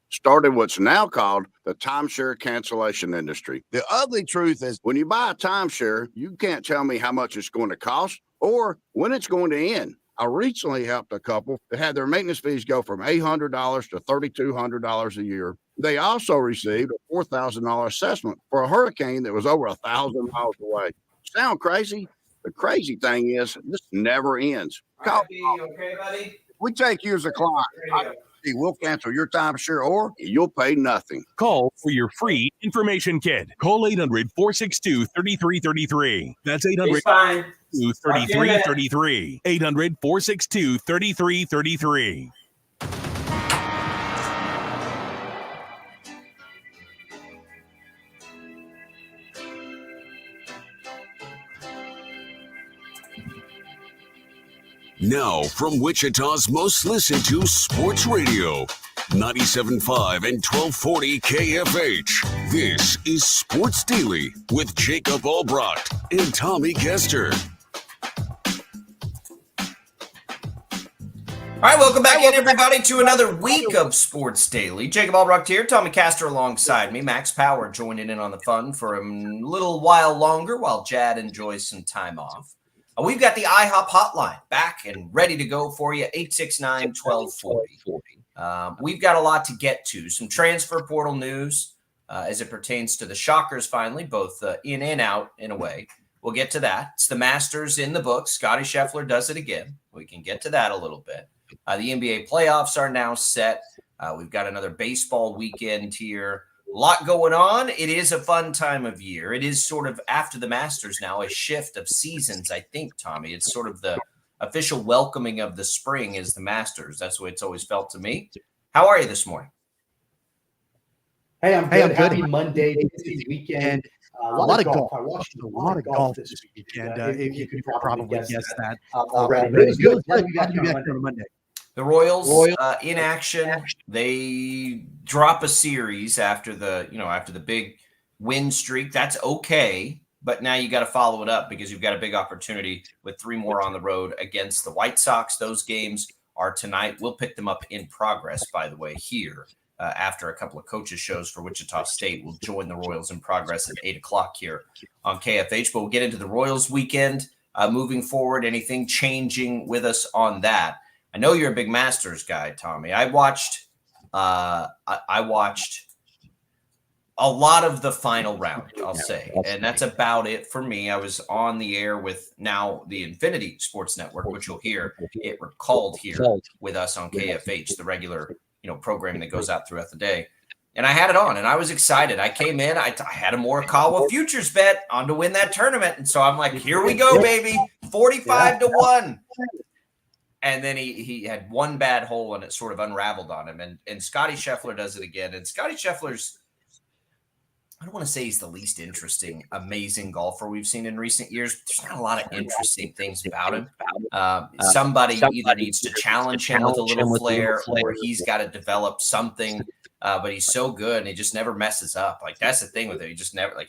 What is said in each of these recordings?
Started what's now called the timeshare cancellation industry. The ugly truth is when you buy a timeshare, you can't tell me how much it's going to cost or when it's going to end. I recently helped a couple that had their maintenance fees go from $800 to $3,200 a year. They also received a $4,000 assessment for a hurricane that was over 1,000 miles away. Sound crazy? The crazy thing is this never ends. Okay, buddy? We take you as a client. We'll cancel your timeshare or you'll pay nothing. Call for your free information kit. Call 800-462-3333. That's 800-462-3333. 800-462-3333. Now, from Wichita's most listened to sports radio, 97.5 and 1240 KFH. This is Sports Daily with Jacob Albracht and Tommy Castor. All right, welcome back in, everybody, to another week of Sports Daily. Jacob Albracht here, Tommy Castor alongside me. Max Power joining in on the fun for a little while longer while Jad enjoys some time off. We've got the IHOP hotline back and ready to go for you, 869-1240. We've got a lot to get to. Some transfer portal news as it pertains to the Shockers finally, both in and out in a way. We'll get to that. It's the Masters in the books. Scotty Scheffler does it again. We can get to that a little bit. The NBA playoffs are now set. We've got another baseball weekend here. A lot going on. It is a fun time of year. It is sort of after the Masters now, a shift of seasons, I think, Tommy. It's sort of the official welcoming of the spring is the Masters. That's the way it's always felt to me. How are you this morning? Hey, I'm good. Happy Monday. Busy weekend. A lot of golf. I watched a lot of golf this weekend. If you could probably guess that already. But it was good. Glad we got to on Monday. The Royals in action. They drop a series after the big win streak. That's okay, but now you got to follow it up because you've got a big opportunity with 3 more on the road against the White Sox. Those games are tonight. We'll pick them up in progress, by the way, here after a couple of coaches shows for Wichita State. We'll join the Royals in progress at 8:00 here on KFH. But we'll get into the Royals weekend moving forward. Anything changing with us on that? I know you're a big Masters guy, Tommy. I watched a lot of the final round, I'll say, and that's about it for me. I was on the air with now the Infinity Sports Network, which you'll hear it recalled here with us on KFH, the regular programming that goes out throughout the day. And I had it on, and I was excited. I came in, I had a Morikawa futures bet on to win that tournament, and so I'm like, here we go, baby, 45-1. And then he had one bad hole and it sort of unraveled on him. And Scotty Scheffler does it again. And Scotty Scheffler's, I don't want to say he's the least interesting, amazing golfer we've seen in recent years. There's not a lot of interesting things about him. Somebody either needs to challenge him with a little flair or he's got to develop something. But he's so good and he just never messes up. Like that's the thing with him.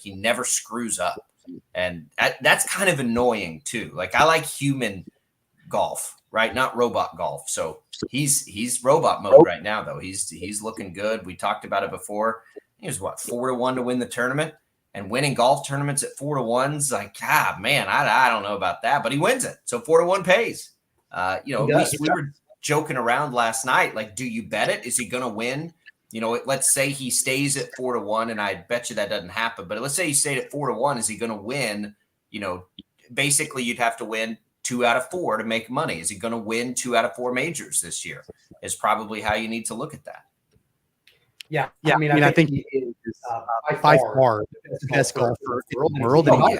He never screws up. And that's kind of annoying too. Like I like human golf. Right, not robot golf. So he's robot mode right now, though. He's looking good. We talked about it before. He was 4-1 to win the tournament, and winning golf tournaments at 4-1's like, man, I don't know about that, but he wins it. So 4-1 pays. We were joking around last night. Like, do you bet it? Is he going to win? Let's say he stays at 4-1, and I bet you that doesn't happen. But let's say he stayed at 4-1. Is he going to win? Basically, you'd have to win 2 out of 4 to make money. Is he going to win 2 out of 4 majors this year? Is probably how you need to look at that. Yeah. I think he is by far the best golfer in the world. And he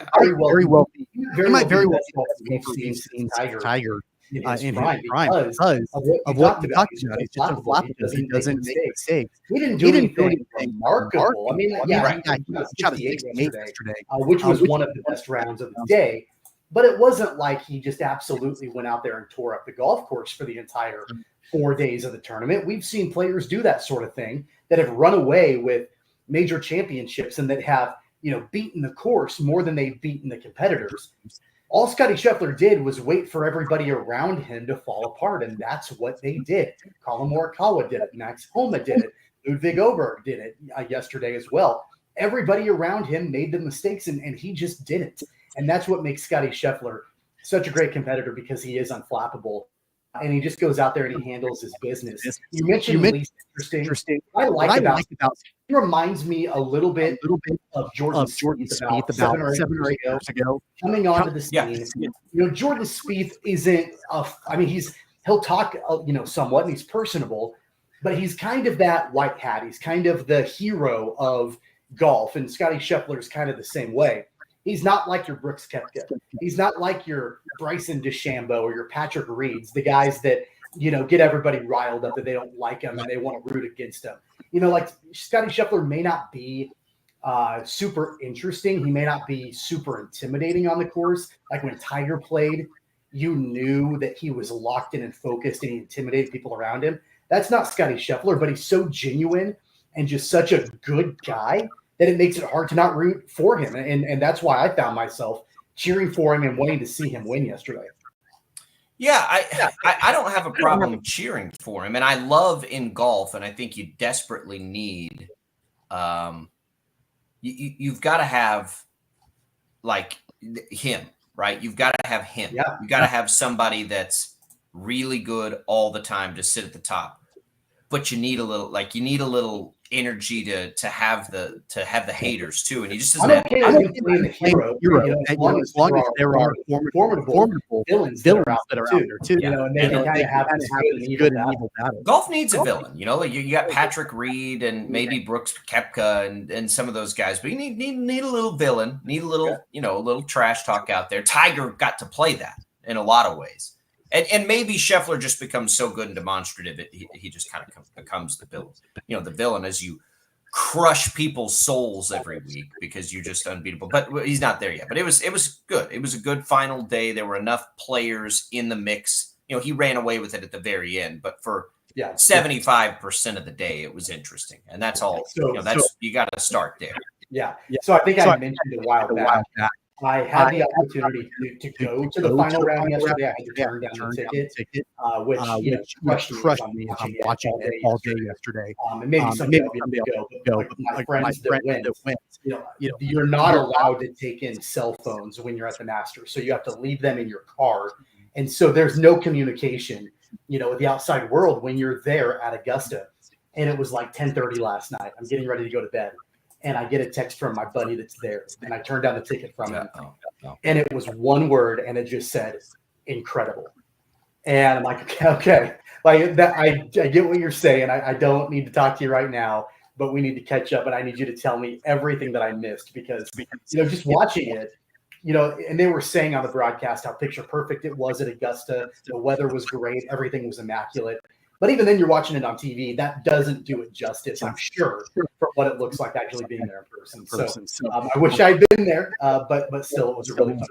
might very well be Tiger in his prime because of what you talked about. He's just unflappable. He doesn't make mistakes. He didn't do anything remarkable. I mean, he shot a 68 yesterday, which was one of the best rounds of the day. But it wasn't like he just absolutely went out there and tore up the golf course for the entire 4 days of the tournament. We've seen players do that sort of thing that have run away with major championships and that have, beaten the course more than they've beaten the competitors. All Scottie Scheffler did was wait for everybody around him to fall apart, and that's what they did. Colin Morikawa did it. Max Homa did it. Ludwig Oberg did it yesterday as well. Everybody around him made the mistakes, and he just didn't. And that's what makes Scottie Scheffler such a great competitor, because he is unflappable. And he just goes out there and he handles his business. You mentioned least interesting. I like about he reminds me a little bit of Jordan Spieth about 7 or 8 years ago. Coming onto the scene, Jordan Spieth isn't. He'll talk, somewhat, and he's personable, but he's kind of that white hat. He's kind of the hero of golf, and Scottie Scheffler is kind of the same way. He's not like your Brooks Koepka. He's not like your Bryson DeChambeau or your Patrick Reeds, the guys that, get everybody riled up that they don't like him and they want to root against him. Like Scottie Scheffler may not be super interesting. He may not be super intimidating on the course. Like when Tiger played, you knew that he was locked in and focused and he intimidated people around him. That's not Scottie Scheffler, but he's so genuine and just such a good guy that it makes it hard to not root for him. And that's why I found myself cheering for him and wanting to see him win yesterday. Yeah, I don't have a problem cheering for him. And I love in golf, and I think you desperately need you've got to have like him, right? You've got to have him. Yeah. You've got to have somebody that's really good all the time to sit at the top. But you need a little energy to have the haters too, and he just doesn't have. I'm okay with the hero. As long as there are formidable villains that are out there too. And they can kind of have this good and evil battle. Golf needs a villain. You got Patrick Reed and maybe Brooks Koepka and some of those guys, but you need a little villain. Need a little a little trash talk out there. Tiger got to play that in a lot of ways. And maybe Scheffler just becomes so good and demonstrative he just kind of becomes the villain. The villain as you crush people's souls every week because you're just unbeatable. But he's not there yet. But it was good. It was a good final day. There were enough players in the mix. He ran away with it at the very end. But for 75% of the day, it was interesting. And that's all. You got to start there. Yeah. So I think I mentioned a while back. I had the opportunity to go to the final round yesterday. I had to turn down the ticket, which crushed me from watching it all day yesterday. And maybe someday I'll be able to go. But my friends that went, you're not allowed to take in cell phones when you're at the Masters, so you have to leave them in your car, and so there's no communication, with the outside world when you're there at Augusta. And it was like 10:30 last night. I'm getting ready to go to bed. And I get a text from my buddy that's there, and I turned down the ticket from him. And it was one word, and it just said, incredible. And I'm like, okay. Like that, I get what you're saying. I don't need to talk to you right now, but we need to catch up, and I need you to tell me everything that I missed because just watching it, and they were saying on the broadcast how picture perfect it was at Augusta. The weather was great. Everything was immaculate. But even then, you're watching it on TV. That doesn't do it justice, I'm sure, for what it looks like actually being there in person. So I wish I'd been there, but still, it was a really fun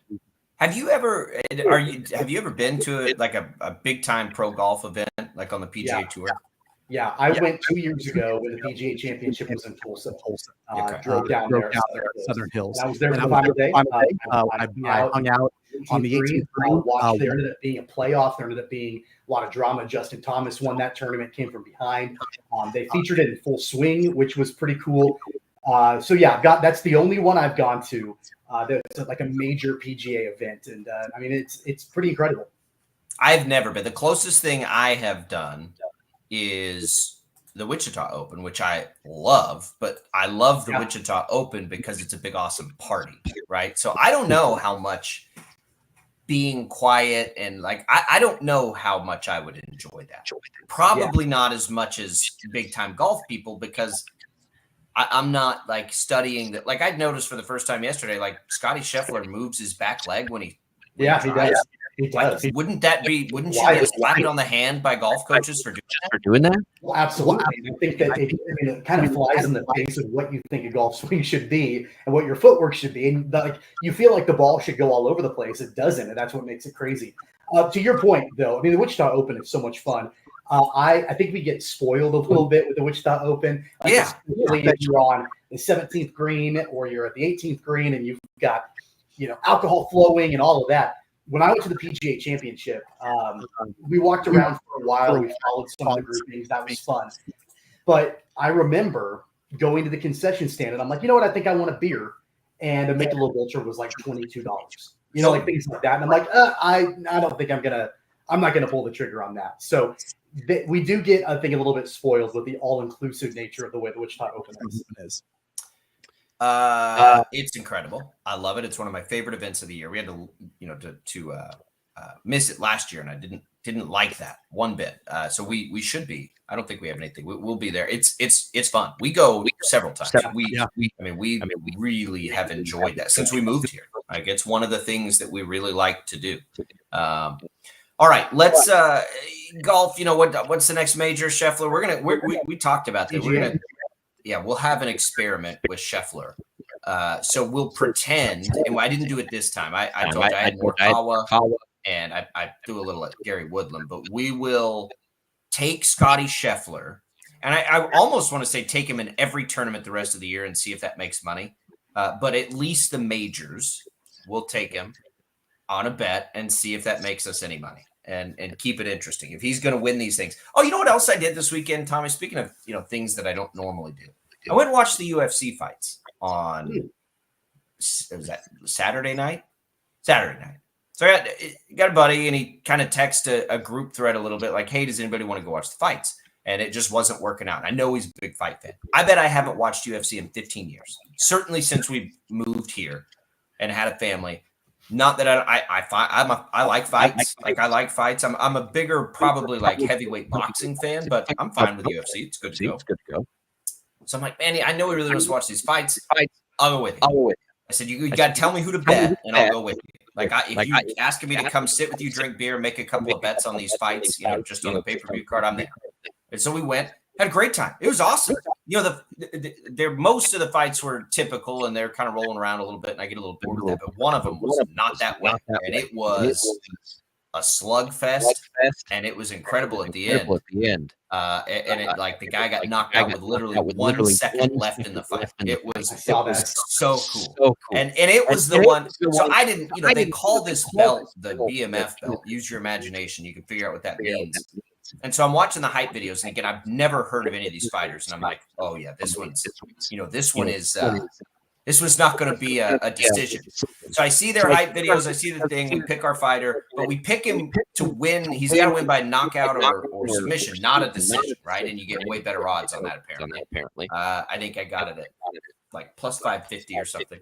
weekend. Have you ever been to a big time pro golf event like on the PGA Tour? Yeah, I went 2 years ago when the PGA Championship was in Tulsa. Drove down there, Southern Hills. And I was there for the final day. I hung out on the 18th green. There ended up being a playoff. There ended up being a lot of drama. Justin Thomas won that tournament, came from behind. They featured it in full swing, which was pretty cool. That's the only one I've gone to. That's like a major PGA event, and it's pretty incredible. I've never been. The closest thing I have done is the Wichita Open, which I love, but I love the Wichita Open because it's a big, awesome party, right? So I don't know how much being quiet and I don't know how much I would enjoy that. Probably not as much as big time golf people because I'm not studying that. I'd noticed for the first time yesterday, Scottie Scheffler moves his back leg when he does. It does. Like, wouldn't you get slapped on the hand by golf coaches for doing that? Well, absolutely. I think that it kind of flies in the face of what you think a golf swing should be and what your footwork should be. And like you feel like the ball should go all over the place. It doesn't, and that's what makes it crazy. To your point, though, I mean, the Wichita Open is so much fun. I think we get spoiled a little bit with the Wichita Open. Especially if you're on the 17th green or you're at the 18th green and you've got, alcohol flowing and all of that. When I went to the PGA Championship, we walked around for a while. We followed some of the groupings. That was fun. But I remember going to the concession stand, and I'm like, you know what? I think I want a beer. And a Michelob Ultra was like $22. Like things like that. And I'm like, I don't think I'm not gonna pull the trigger on that. So we do get, I think, a little bit spoiled with the all-inclusive nature of the way the Wichita Open is. It's incredible. I love it. It's one of my favorite events of the year. We had to, miss it last year, and I didn't like that one bit. So we should be. I don't think we have anything. We'll be there. It's fun. We go several times. We really have enjoyed that since we moved here. Like, it's one of the things that we really like to do. All right, let's golf. What's the next major, Scheffler? We talked about that. We'll have an experiment with Scheffler. So we'll pretend, and I didn't do it this time. I told you I had Morikawa, and I threw a little at Gary Woodland, but we will take Scotty Scheffler, and I almost want to say take him in every tournament the rest of the year and see if that makes money. But at least the majors, we'll take him on a bet and see if that makes us any money. And keep it interesting. If he's going to win these things. Oh, you know what else I did this weekend, Tommy? Speaking of things that I don't normally do, I went and watched the UFC fights on was that Saturday night. So I got a buddy, and he kind of texted a group thread a little bit like, "Hey, does anybody want to go watch the fights?" And it just wasn't working out. I know he's a big fight fan. I bet I haven't watched UFC in 15 years. Certainly since we moved here and had a family. Not that I like fights. I like fights. I'm a bigger, probably like heavyweight boxing fan, but I'm fine with UFC. It's good to go. So I'm like, man, I know he really wants to watch these fights. I'll go with you. I said, you got to tell me who to bet, and I'll go with you. Like, if you asking me to come sit with you, drink beer, make a couple of bets on these fights, just on the pay-per-view card, I'm there. And so we went, had a great time. It was awesome. Most of the fights were typical, and they're kind of rolling around a little bit, and I get a little bored with that. But one of them was not that way, and it was a slugfest, and it was incredible at the end. The guy got knocked out with literally 1 second left in the fight. It was so cool. And it was the one. So I didn't. They call this belt the BMF belt. Use your imagination. You can figure out what that means. And so I'm watching the hype videos, and again, I've never heard of any of these fighters, and I'm like, oh yeah, this one's not going to be a decision. So I see their hype videos, I see the thing, we pick our fighter, but we pick him to win. He's got to win by knockout or submission, not a decision, right? And you get way better odds on that apparently. I think I got it at like plus 550 or something.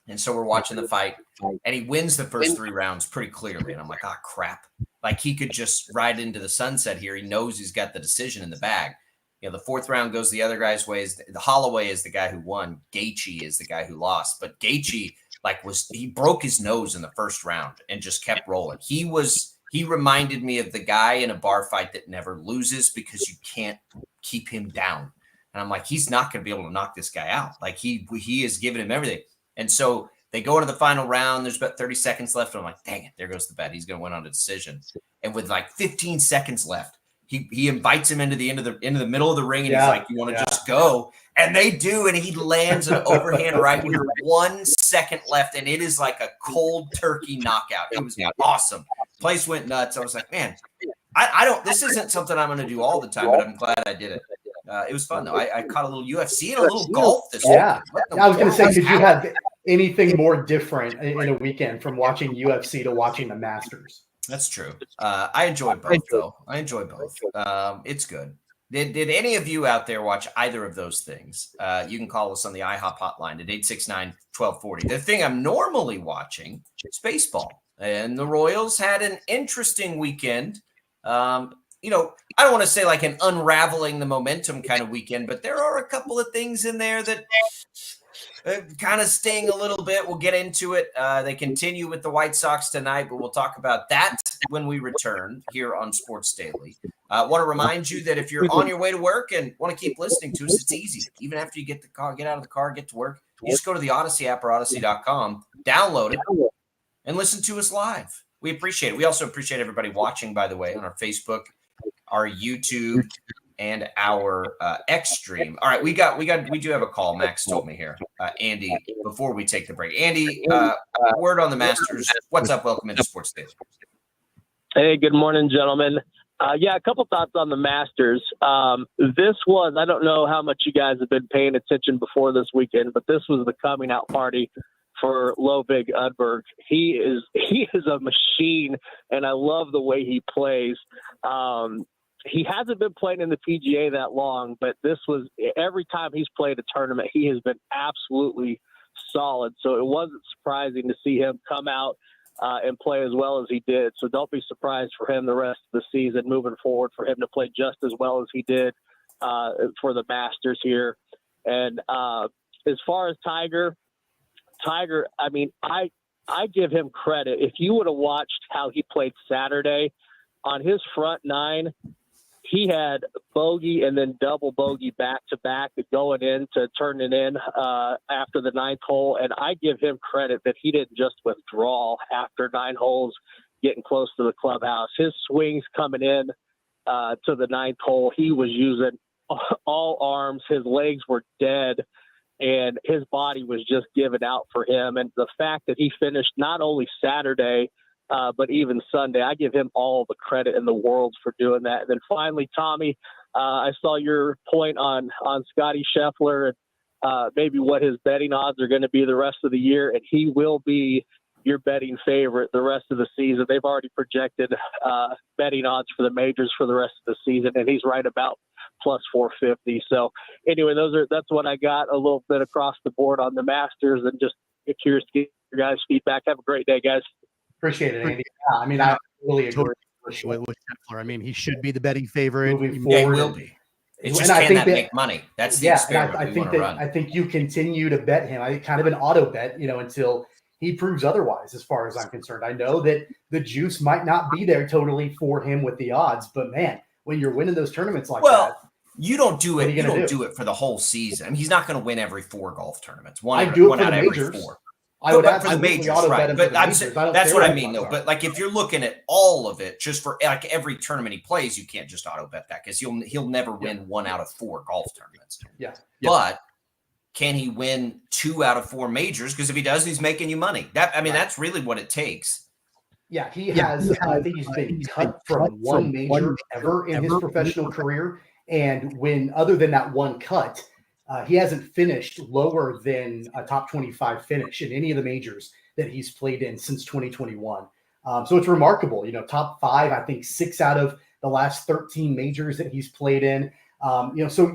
And so we're watching the fight, and he wins the first 3 rounds pretty clearly. And I'm like, crap. Like, he could just ride into the sunset here. He knows he's got the decision in the bag. The 4th round goes the other guy's ways. The Holloway is the guy who won. Gaethje is the guy who lost. But Gaethje, he broke his nose in the first round and just kept rolling. He reminded me of the guy in a bar fight that never loses because you can't keep him down. And I'm like, he's not going to be able to knock this guy out. Like, he is giving him everything. And so they go into the final round. There's about 30 seconds left. And I'm like, dang it, there goes the bet. He's going to win on a decision. And with like 15 seconds left, he invites him into the middle of the ring, and he's like, you want to just go? And they do, and he lands an overhand right with 1 second left, and it is like a cold turkey knockout. It was awesome. Place went nuts. I was like, man, this isn't something I'm going to do all the time, but I'm glad I did it. It was fun, though. I caught a little UFC and a little golf this weekend. I was going to say, did you have anything more different in a weekend from watching UFC to watching the Masters? That's true. I enjoy both, though. I enjoy both. It's good. Did any of you out there watch either of those things? You can call us on the IHOP hotline at 869-1240. The thing I'm normally watching is baseball. And the Royals had an interesting weekend. I don't want to say like an unraveling the momentum kind of weekend, but there are a couple of things in there that kind of sting a little bit. We'll get into it. They continue with the White Sox tonight, but we'll talk about that when we return here on Sports Daily. I want to remind you that if you're on your way to work and want to keep listening to us, it's easy. Even after you get out of the car, get to work, you just go to the Odyssey app or Odyssey.com, download it, and listen to us live. We appreciate it. We also appreciate everybody watching, by the way, on our Facebook, our YouTube, and our X stream. All right, we do have a call. Max told me here, Andy. Before we take the break, Andy, word on the Masters. What's up? Welcome into Sports Daily. Hey, good morning, gentlemen. A couple thoughts on the Masters. This was, I don't know how much you guys have been paying attention before this weekend, but this was the coming out party for Ludvig Udberg. He is a machine, and I love the way he plays. He hasn't been playing in the PGA that long, but this was every time he's played a tournament, he has been absolutely solid. So it wasn't surprising to see him come out and play as well as he did. So don't be surprised for him the rest of the season moving forward, for him to play just as well as he did for the Masters here. And as far as Tiger, I mean, I give him credit. If you would have watched how he played Saturday on his front nine, he had bogey and then double bogey back to back going in to turn it in after the ninth hole. And I give him credit that he didn't just withdraw after 9 holes, getting close to the clubhouse. His swings coming in to the ninth hole, he was using all arms. His legs were dead, and his body was just giving out for him. And the fact that he finished not only Saturday, but even Sunday, I give him all the credit in the world for doing that. And then finally, Tommy, I saw your point on Scotty Scheffler and maybe what his betting odds are going to be the rest of the year. And he will be your betting favorite the rest of the season. They've already projected betting odds for the majors for the rest of the season, and he's right about plus 450. So anyway, that's what I got, a little bit across the board on the Masters, and just curious to get your guys' feedback. Have a great day, guys. Appreciate it, Andy. Yeah, I mean, I really agree with Scheffler. I mean, he should be the betting favorite moving forward. Yeah, he will be. It's just, can that make money? That's the experiment I think run. I think you continue to bet him. I kind of an auto bet, until he proves otherwise, as far as I'm concerned. I know that the juice might not be there totally for him with the odds, but man, when you're winning those tournaments like that, you don't do it. You don't do it for the whole season. I mean, he's not going to win every 4 golf tournaments. One out of every 4. I would for the majors, right? But that's what I mean, though. But like, if you're looking at all of it, just for like every tournament he plays, you can't just auto bet that, because he'll never win 1 out of 4 golf tournaments. Yeah. But can he win 2 out of 4 majors? Because if he does, he's making you money. That's really what it takes. Yeah, he has. I think he's been cut from one major ever in his professional career, and other than that one cut, he hasn't finished lower than a top 25 finish in any of the majors that he's played in since 2021. So it's remarkable, top 5, I think 6 out of the last 13 majors that he's played in. So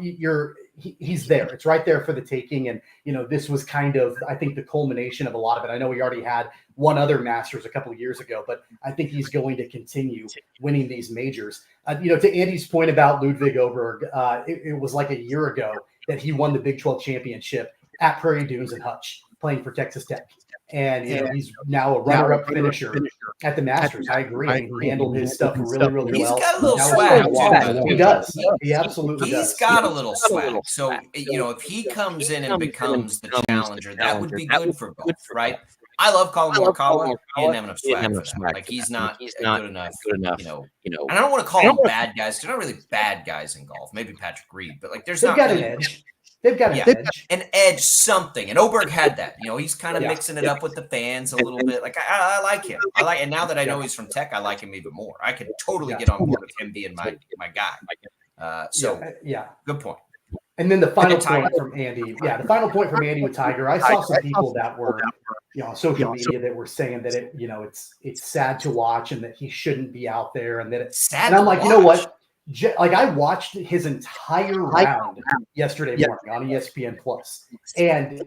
he's there. It's right there for the taking. And, this was kind of, I think, the culmination of a lot of it. I know he already had one other Masters a couple of years ago, but I think he's going to continue winning these majors. To Andy's point about Ludvig Åberg, it was like a year ago that he won the Big 12 championship at Prairie Dunes and Hutch, playing for Texas Tech. And he's now a runner-up finisher at the Masters. I agree. He handled his stuff really, really well. He's got a little swag. He does. He absolutely does. He's got a little swag. So, if he comes in and becomes the challenger, that would be good for golf, right? I love Colin Morikawa. He didn't have enough swag for that. Like, he's not good enough. And I don't want to call them bad guys. They're not really bad guys in golf. Maybe Patrick Reed, but like, they've got an edge. They've got an edge, something. And Åberg had that. He's kind of mixing it up with the fans a little bit. Like, I like him. And now that I know he's from Tech, I like him even more. I could totally get on board with him being my guy. Good point. And then the final point from Andy. Yeah, the final point from Andy with Tiger. I saw some people that were, on social media that were saying that it's sad to watch and that he shouldn't be out there, and that it's sad. And I'm like, you know what? Like, I watched his entire round yesterday morning on ESPN Plus, and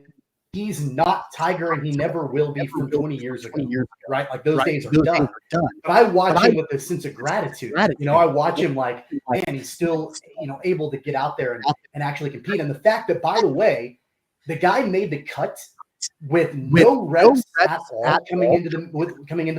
he's not Tiger, and he never will be from 20 years ago, right? Like, those days are done. But I watch him with a sense of gratitude. I watch him like, man, he's still, able to get out there and actually compete. And the fact that, by the way, The guy made the cut with no reps at all coming into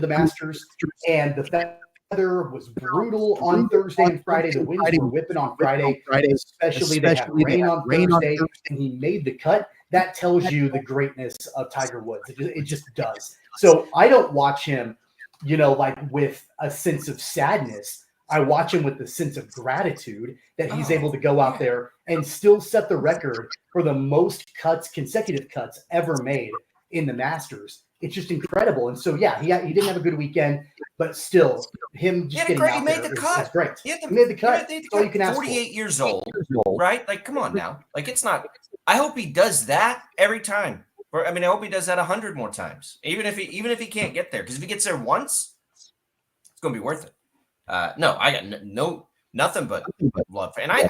the Masters, and the weather was brutal on Thursday and Friday. The winds were whipping on Friday, especially they had rain on Thursday, and he made the cut. That tells you the greatness of Tiger Woods. It just does. So I don't watch him, like with a sense of sadness. I watch him with the sense of gratitude that he's able to go out there and still set the record for the most consecutive cuts ever made in the Masters. It's just incredible. And so, he didn't have a good weekend, but still, him just getting out there is great. He made the cut. That's all you can ask for. 48 years old, right? Like, come on now. Like, it's not – I hope he does that every time. I hope he does that 100 more times, even if he can't get there. Because if he gets there once, it's going to be worth it. No, I got nothing but love. And I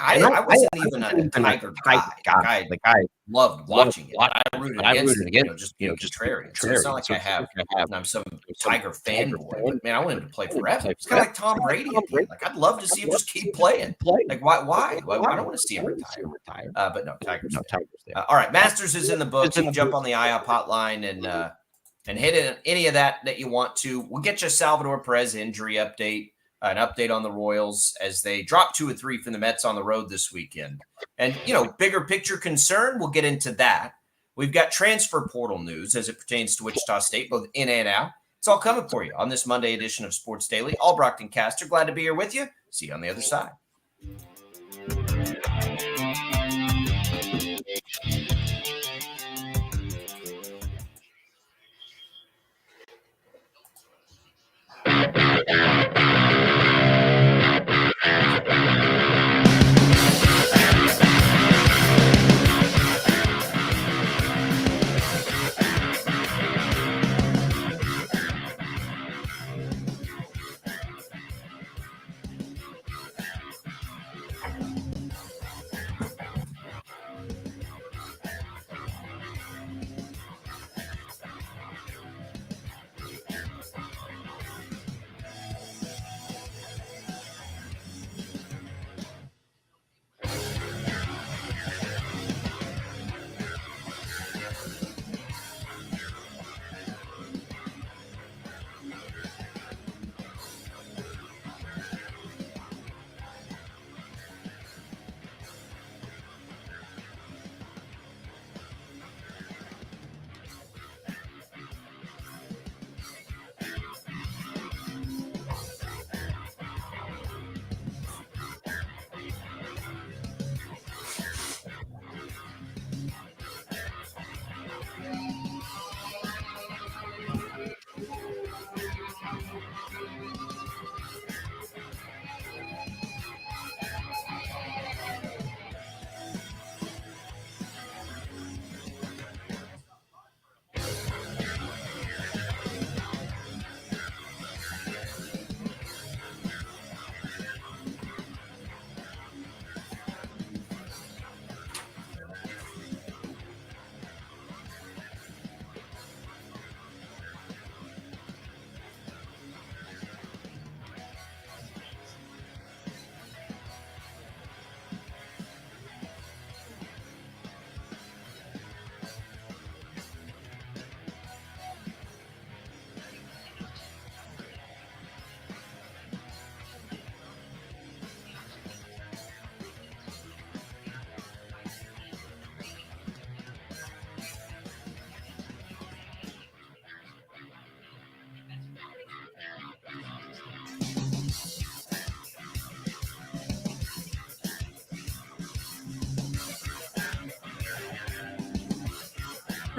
wasn't even a Tiger guy. Like, I loved watching it. I rooted against it, just contrarian. So it's not like I'm some Tiger fanboy. Man, I want him to play forever. It's kind of like Tom Brady again. Like, I'd love to see him just keep playing. Like, why? I don't want to see him retire. But no, Tiger's there. All right, Masters is in the books. You can jump on the IOP hotline and hit any of that you want to. We'll get you a Salvador Perez injury update. An update on the Royals as they drop 2 of 3 from the Mets on the road this weekend. And, bigger picture concern, we'll get into that. We've got transfer portal news as it pertains to Wichita State, both in and out. It's all coming for you on this Monday edition of Sports Daily. Albracht and Castor, glad to be here with you. See you on the other side.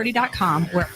Property.com, where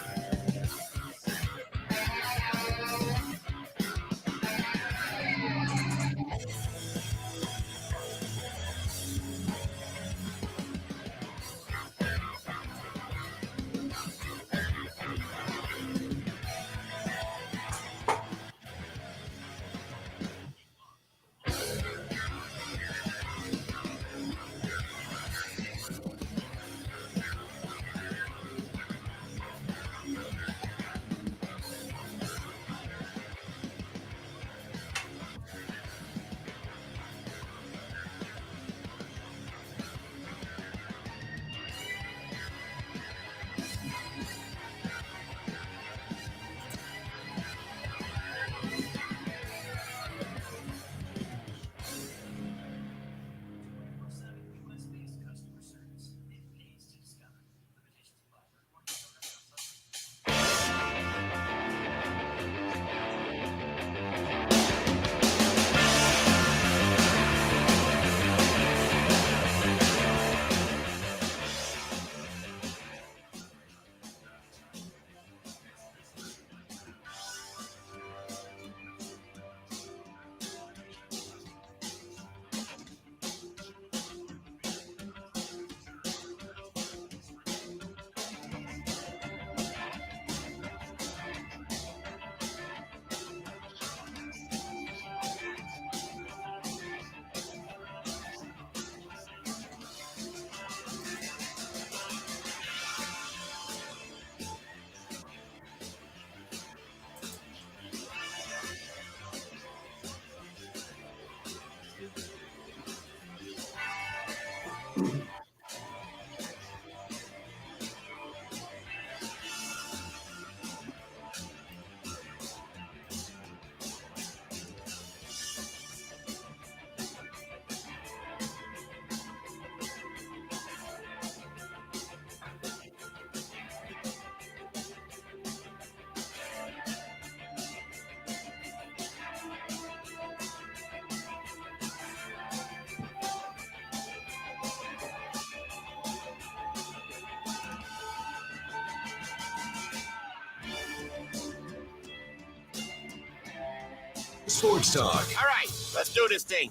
Sports Talk. All right, let's do this thing.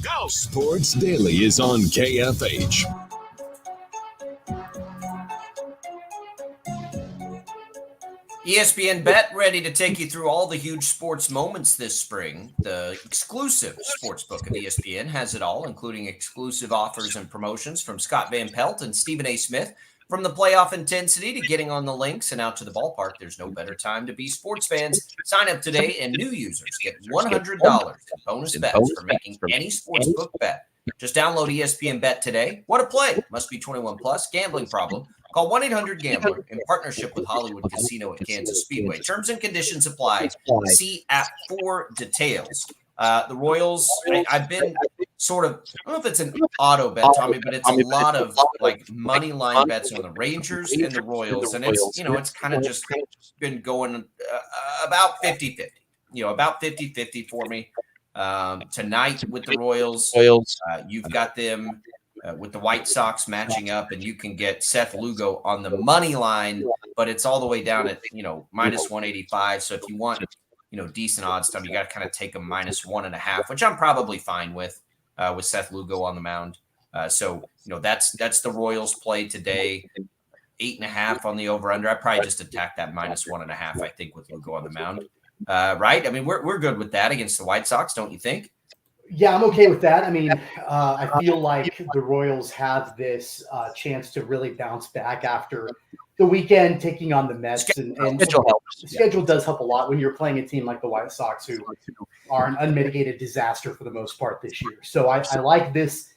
Go! Sports Daily is on KFH. ESPN Bet ready to take you through all the huge sports moments this spring. The exclusive sports book of ESPN has it all, including exclusive offers and promotions from Scott Van Pelt and Stephen A. Smith. From the playoff intensity to getting on the links and out to the ballpark, there's no better time to be sports fans. Sign up today and new users get $100 in bonus bets for making any sportsbook bet. Just download ESPN Bet today. What a play. Must be 21 plus. Gambling problem. Call 1-800-GAMBLER in partnership with Hollywood Casino at Kansas Speedway. Terms and conditions apply. See app for details. The Royals, I've been sort of, I don't know if it's an auto bet, Tommy, but it's a lot of like money line bets on the Rangers and the Royals. And it's kind of just been going about 50-50, about 50-50 for me. Tonight with the Royals, you've got them with the White Sox matching up, and you can get Seth Lugo on the money line, but it's all the way down at, minus 185. So if you want, decent odds, Tom, you got to kind of take a minus 1.5, which I'm probably fine with Seth Lugo on the mound. So that's the Royals play today. 8.5 on the over under. I probably just attack that minus 1.5, I think, with Lugo on the mound. Right? I mean, we're good with that against the White Sox, don't you think? Yeah, I'm okay with that. I mean, I feel like the Royals have this chance to really bounce back after the weekend, taking on the Mets. And schedule helps. Schedule does help a lot when you're playing a team like the White Sox, who are an unmitigated disaster for the most part this year. So I like this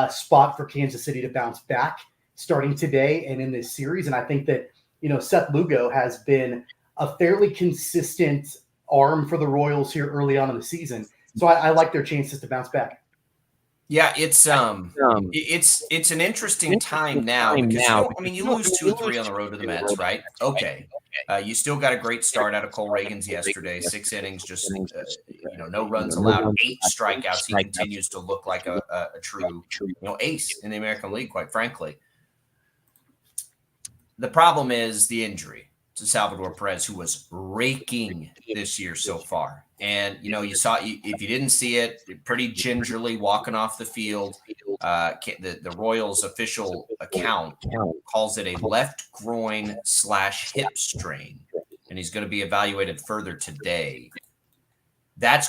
spot for Kansas City to bounce back starting today and in this series. And I think that, Seth Lugo has been a fairly consistent arm for the Royals here early on in the season. So I like their chances to bounce back. Yeah, it's an interesting time now because you lose 2 or 3 on the road to the Mets, right? Okay, you still got a great start out of Cole Reagans yesterday, 6 innings, just no runs allowed, 8 strikeouts. He continues to look like a true ace in the American League, quite frankly. The problem is the injury to Salvador Perez, who was raking this year so far. And, you saw, if you didn't see it, pretty gingerly walking off the field. The Royals official account calls it a left groin / hip strain, and he's going to be evaluated further today. That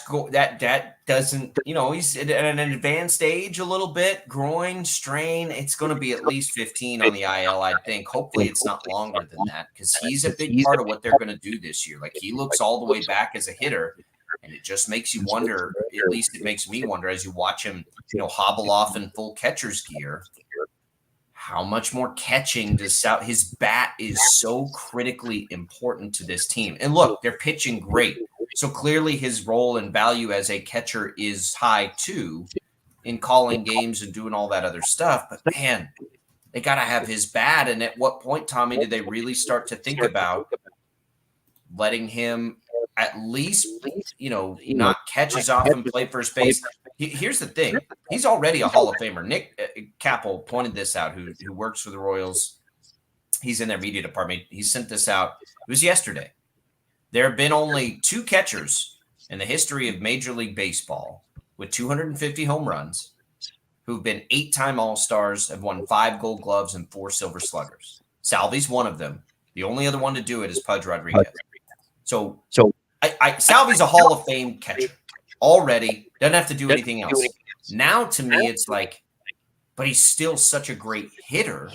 doesn't, he's at an advanced age a little bit, groin strain. It's going to be at least 15 on the IL, I think. Hopefully it's not longer than that because he's a big part of what they're going to do this year. Like, he looks all the way back as a hitter, and it just makes you wonder, at least it makes me wonder as you watch him, hobble off in full catcher's gear. How much more catching does his bat is so critically important to this team. And look, they're pitching great. So clearly his role and value as a catcher is high too, in calling games and doing all that other stuff. But man, they got to have his bat. And at what point, Tommy, did they really start to think about letting him at least, not catch his off and play first base? Here's the thing. He's already a Hall of Famer. Nick Capel pointed this out, who works for the Royals. He's in their media department. He sent this out. It was yesterday. There have been only 2 catchers in the history of Major League Baseball with 250 home runs who've been 8-time All-Stars, have won 5 Gold Gloves and 4 Silver Sluggers. Salvi's one of them. The only other one to do it is Pudge Rodriguez. So Salvi's a Hall of Fame catcher already. Doesn't have to do anything else. Now, to me, it's like, but he's still such a great hitter.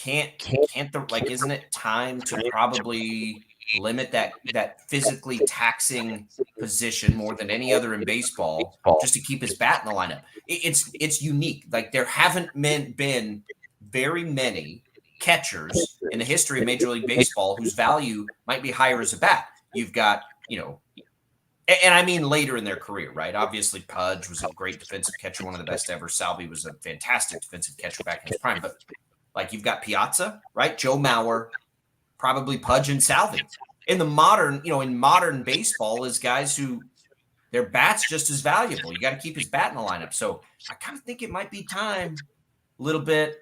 Isn't it time to probably limit that physically taxing position more than any other in baseball, just to keep his bat in the lineup? It's unique. Like, there haven't been very many catchers in the history of Major League Baseball whose value might be higher as a bat. You've got, and I mean later in their career, right? Obviously, Pudge was a great defensive catcher, one of the best ever. Salvi was a fantastic defensive catcher back in his prime. But like, you've got Piazza, right? Joe Mauer, probably Pudge and Salvi. In the modern, in modern baseball, is guys who their bat's just as valuable. You got to keep his bat in the lineup. So I kind of think it might be time a little bit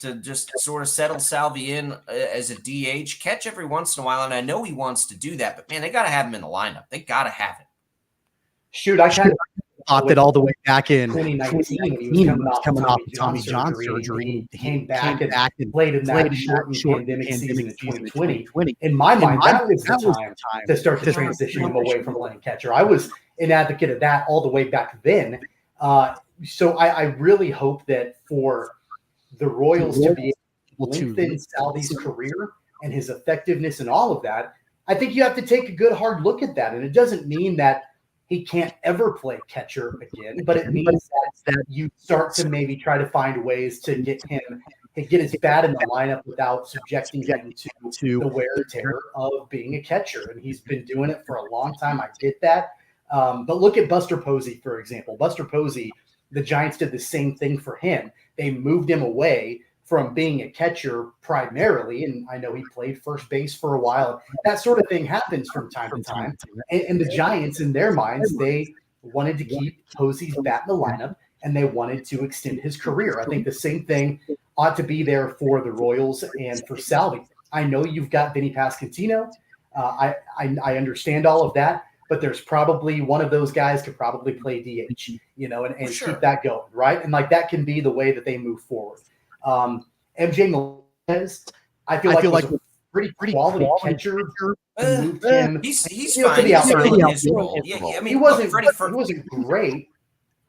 to just sort of settle Salvi in as a DH, catch every once in a while. And I know he wants to do that, but man, they got to have him in the lineup. They got to have it. Shoot, I kind of thought that all the way back in 2019 when he was coming off Tommy John surgery, he came back and played in that short pandemic season in 2020. In my mind, that was the time to start to transition him away from playing catcher. I was an advocate of that all the way back then. So I really hope that for the Royals to be able to lengthen Salvi's career and his effectiveness and all of that, I think you have to take a good hard look at that. And it doesn't mean that he can't ever play catcher again, but it means that you start to maybe try to find ways to get his bat in the lineup without subjecting him to the wear and tear of being a catcher. And he's been doing it for a long time. I get that. But look at Buster Posey, for example. Buster Posey, the Giants did the same thing for him. They moved him away from being a catcher primarily, and I know he played first base for a while. That sort of thing happens from time to time. And the Giants, in their minds, they wanted to keep Posey's bat in the lineup, and they wanted to extend his career. I think the same thing ought to be there for the Royals and for Salvi. I know you've got Vinny Pasquantino. I understand all of that, but there's probably one of those guys could probably play DH, and Sure. keep that going, right? And like that can be the way that they move forward. MJ Melendez, I feel like a pretty quality catcher. He's to fine. the He's outside. still in his role. Yeah, I mean, He wasn't look, great.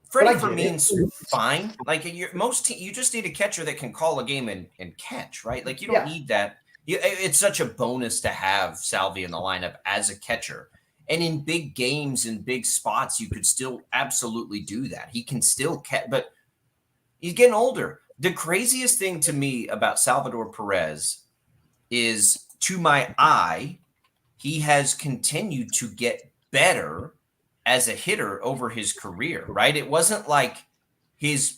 Freddie but I for get me it. is fine. Like you just need a catcher that can call a game and catch, right? Like you don't need that. It's such a bonus to have Salvi in the lineup as a catcher. And in big games and big spots, you could still absolutely do that. He can still catch, but he's getting older. The craziest thing to me about Salvador Perez is, to my eye, he has continued to get better as a hitter over his career, right? It wasn't like his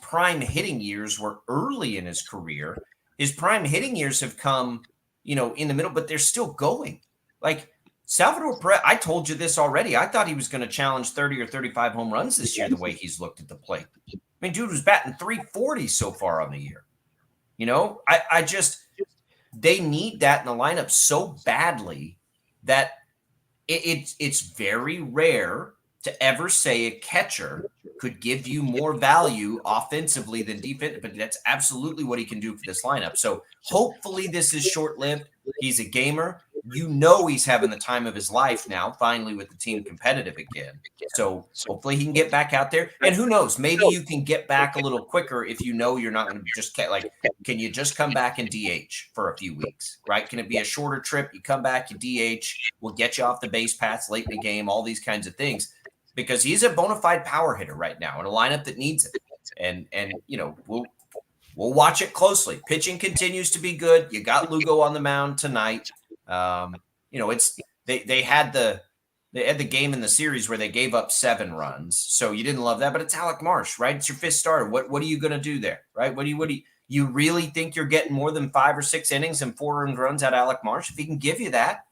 prime hitting years were early in his career. His prime hitting years have come, in the middle, but they're still going. Like Salvador Perez, I told you this already. I thought he was going to challenge 30 or 35 home runs this year, the way he's looked at the plate. I mean, dude was batting 340 so far on the year. They need that in the lineup so badly that it's very rare to ever say a catcher could give you more value offensively than defense, but that's absolutely what he can do for this lineup. So hopefully this is short-lived. He's a gamer. He's having the time of his life now, finally with the team competitive again. So hopefully he can get back out there. And who knows, maybe you can get back a little quicker if you're not going to just can you just come back and DH for a few weeks, right? Can it be a shorter trip? You come back, you DH, we'll get you off the base paths late in the game, all these kinds of things. Because he's a bona fide power hitter right now in a lineup that needs it. And we'll watch it closely. Pitching continues to be good. You got Lugo on the mound tonight. They had the game in the series where they gave up 7 runs. So you didn't love that, but it's Alec Marsh, right? It's your 5th starter. What are you going to do there, right? What do you really think you're getting more than 5 or 6 innings and 4 earned runs out of Alec Marsh? If he can give you that,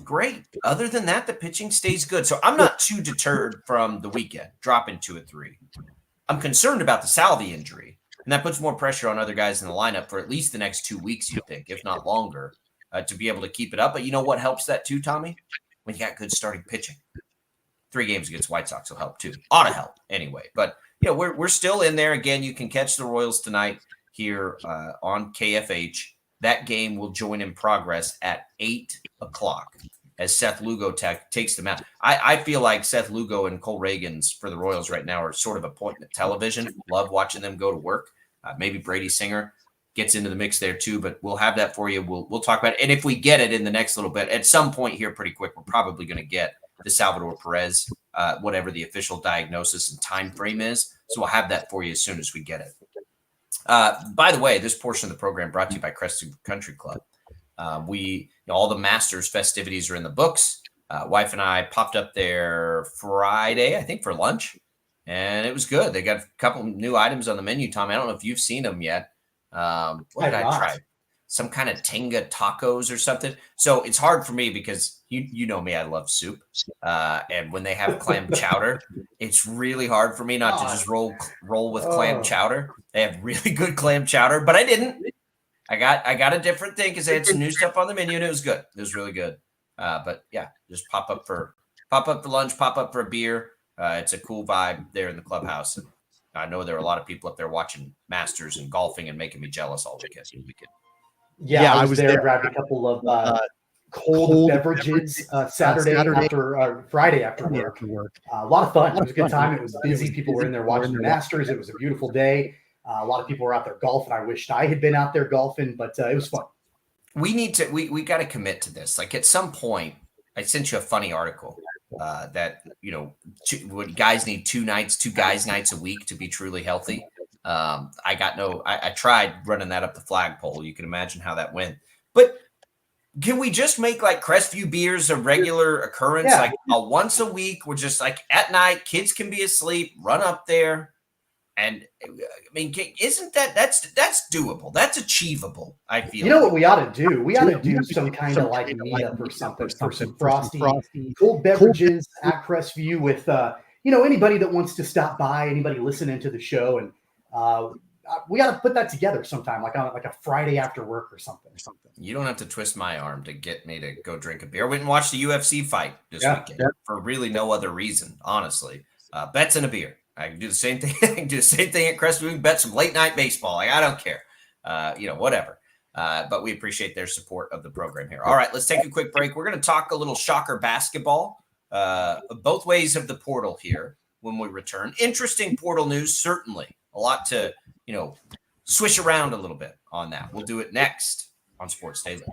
great. Other than that, the pitching stays good. So I'm not too deterred from the weekend, dropping 2 or 3. I'm concerned about the Salvi injury, and that puts more pressure on other guys in the lineup for at least the next 2 weeks, you think, if not longer, to be able to keep it up. But you know what helps that too, Tommy? When you got good starting pitching. 3 games against White Sox will help too. Ought to help anyway. But, we're still in there. Again, you can catch the Royals tonight here on KFH. That game will join in progress at 8 o'clock as Seth Lugo takes them out. I feel like Seth Lugo and Cole Reagans for the Royals right now are sort of appointment television. Love watching them go to work. Maybe Brady Singer gets into the mix there too, but we'll have that for you. We'll talk about it. And if we get it in the next little bit, at some point here pretty quick, we're probably going to get the Salvador Perez, whatever the official diagnosis and time frame is. So we'll have that for you as soon as we get it. By the way, this portion of the program brought to you by Crested Country Club. All the Masters festivities are in the books. Wife and I popped up there Friday, I think, for lunch, and it was good. They got a couple new items on the menu, Tommy. I don't know if you've seen them yet. What did I try? Some kind of tinga tacos or something. So it's hard for me because you know me, I love soup. And when they have clam chowder, it's really hard for me not to just roll with clam chowder. They have really good clam chowder, but I didn't. I got a different thing because they had some new stuff on the menu and it was good. It was really good. But yeah, just pop up for Pop up for lunch, pop up for a beer. It's a cool vibe there in the clubhouse. And I know there are a lot of people up there watching Masters and golfing and making me jealous all weekend. Yeah, I was there, grabbed a couple of cold beverages Saturday after Friday after work. A lot of fun. It was a good time. It was busy. People were in there watching the Masters. It was a beautiful day. A lot of people were out there golfing. I wished I had been out there golfing, but it was fun. We got to commit to this. Like at some point, I sent you a funny article that, guys need two guys nights a week to be truly healthy. I tried running that up the flagpole. You can imagine how that went. But can we just make like Crestview beers a regular occurrence? Yeah. Like once a week, we're just like at night, kids can be asleep, run up there. And I mean, isn't that's doable? That's achievable. I feel. You know what we ought to do? We ought to do some kind of like meetup or something for some frosty cold beverages at Crestview with anybody that wants to stop by, anybody listening to the show, and we got to put that together sometime, like on a Friday after work or something. You don't have to twist my arm to get me to go drink a beer. I went and watched the UFC fight this weekend for really no other reason, honestly. Bets and a beer. I can do the same thing. I can do the same thing at Crestview. Bet some late night baseball. Like, I don't care. Whatever. But we appreciate their support of the program here. All right, let's take a quick break. We're going to talk a little Shocker basketball, both ways of the portal here when we return. Interesting portal news, certainly. A lot to, swish around a little bit on that. We'll do it next on Sports Daily.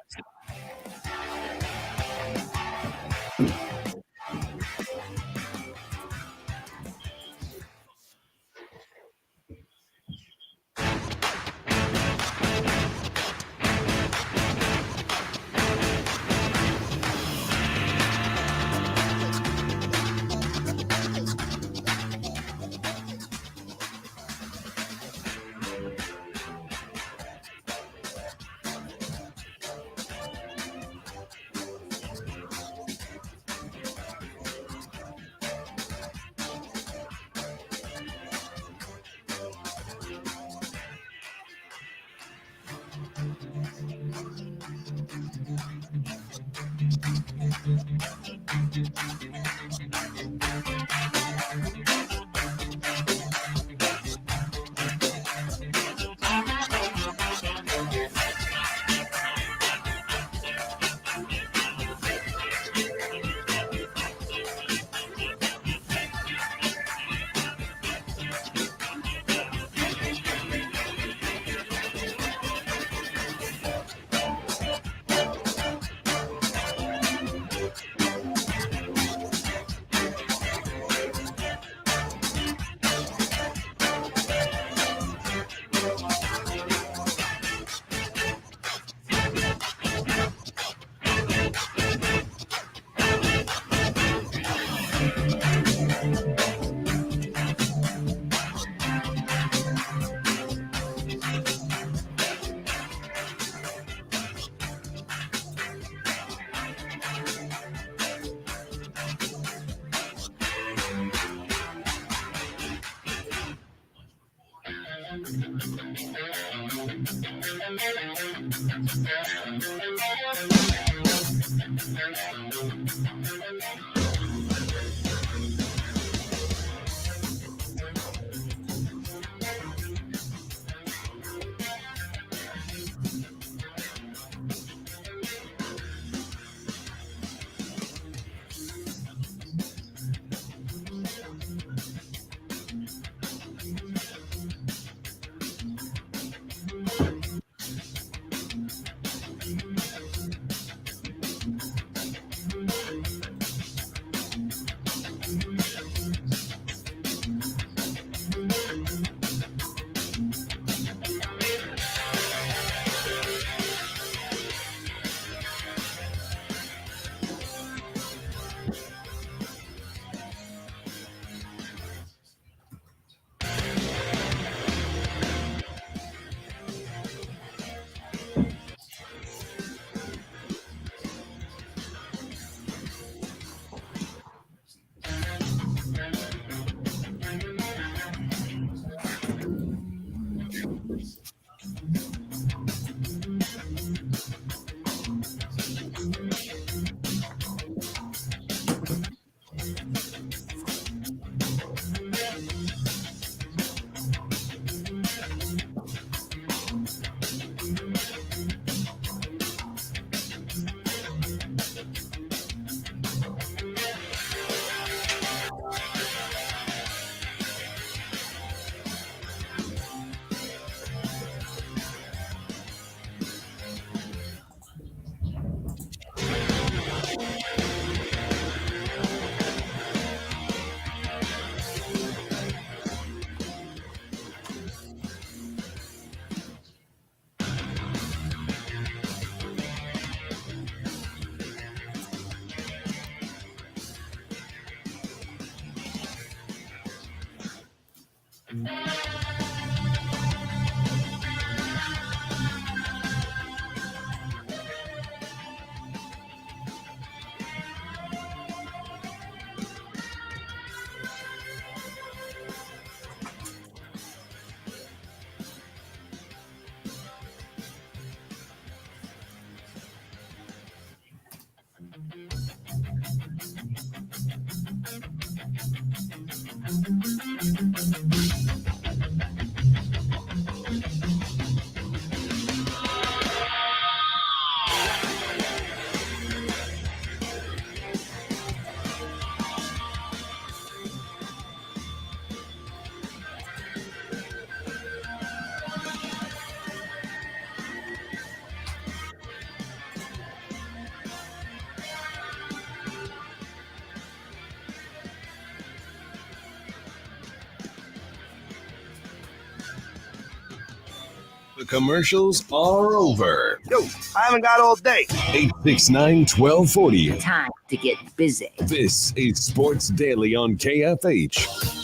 The commercials are over. Yo, I haven't got all day. 869-1240. Time to get busy. This is Sports Daily on KFH.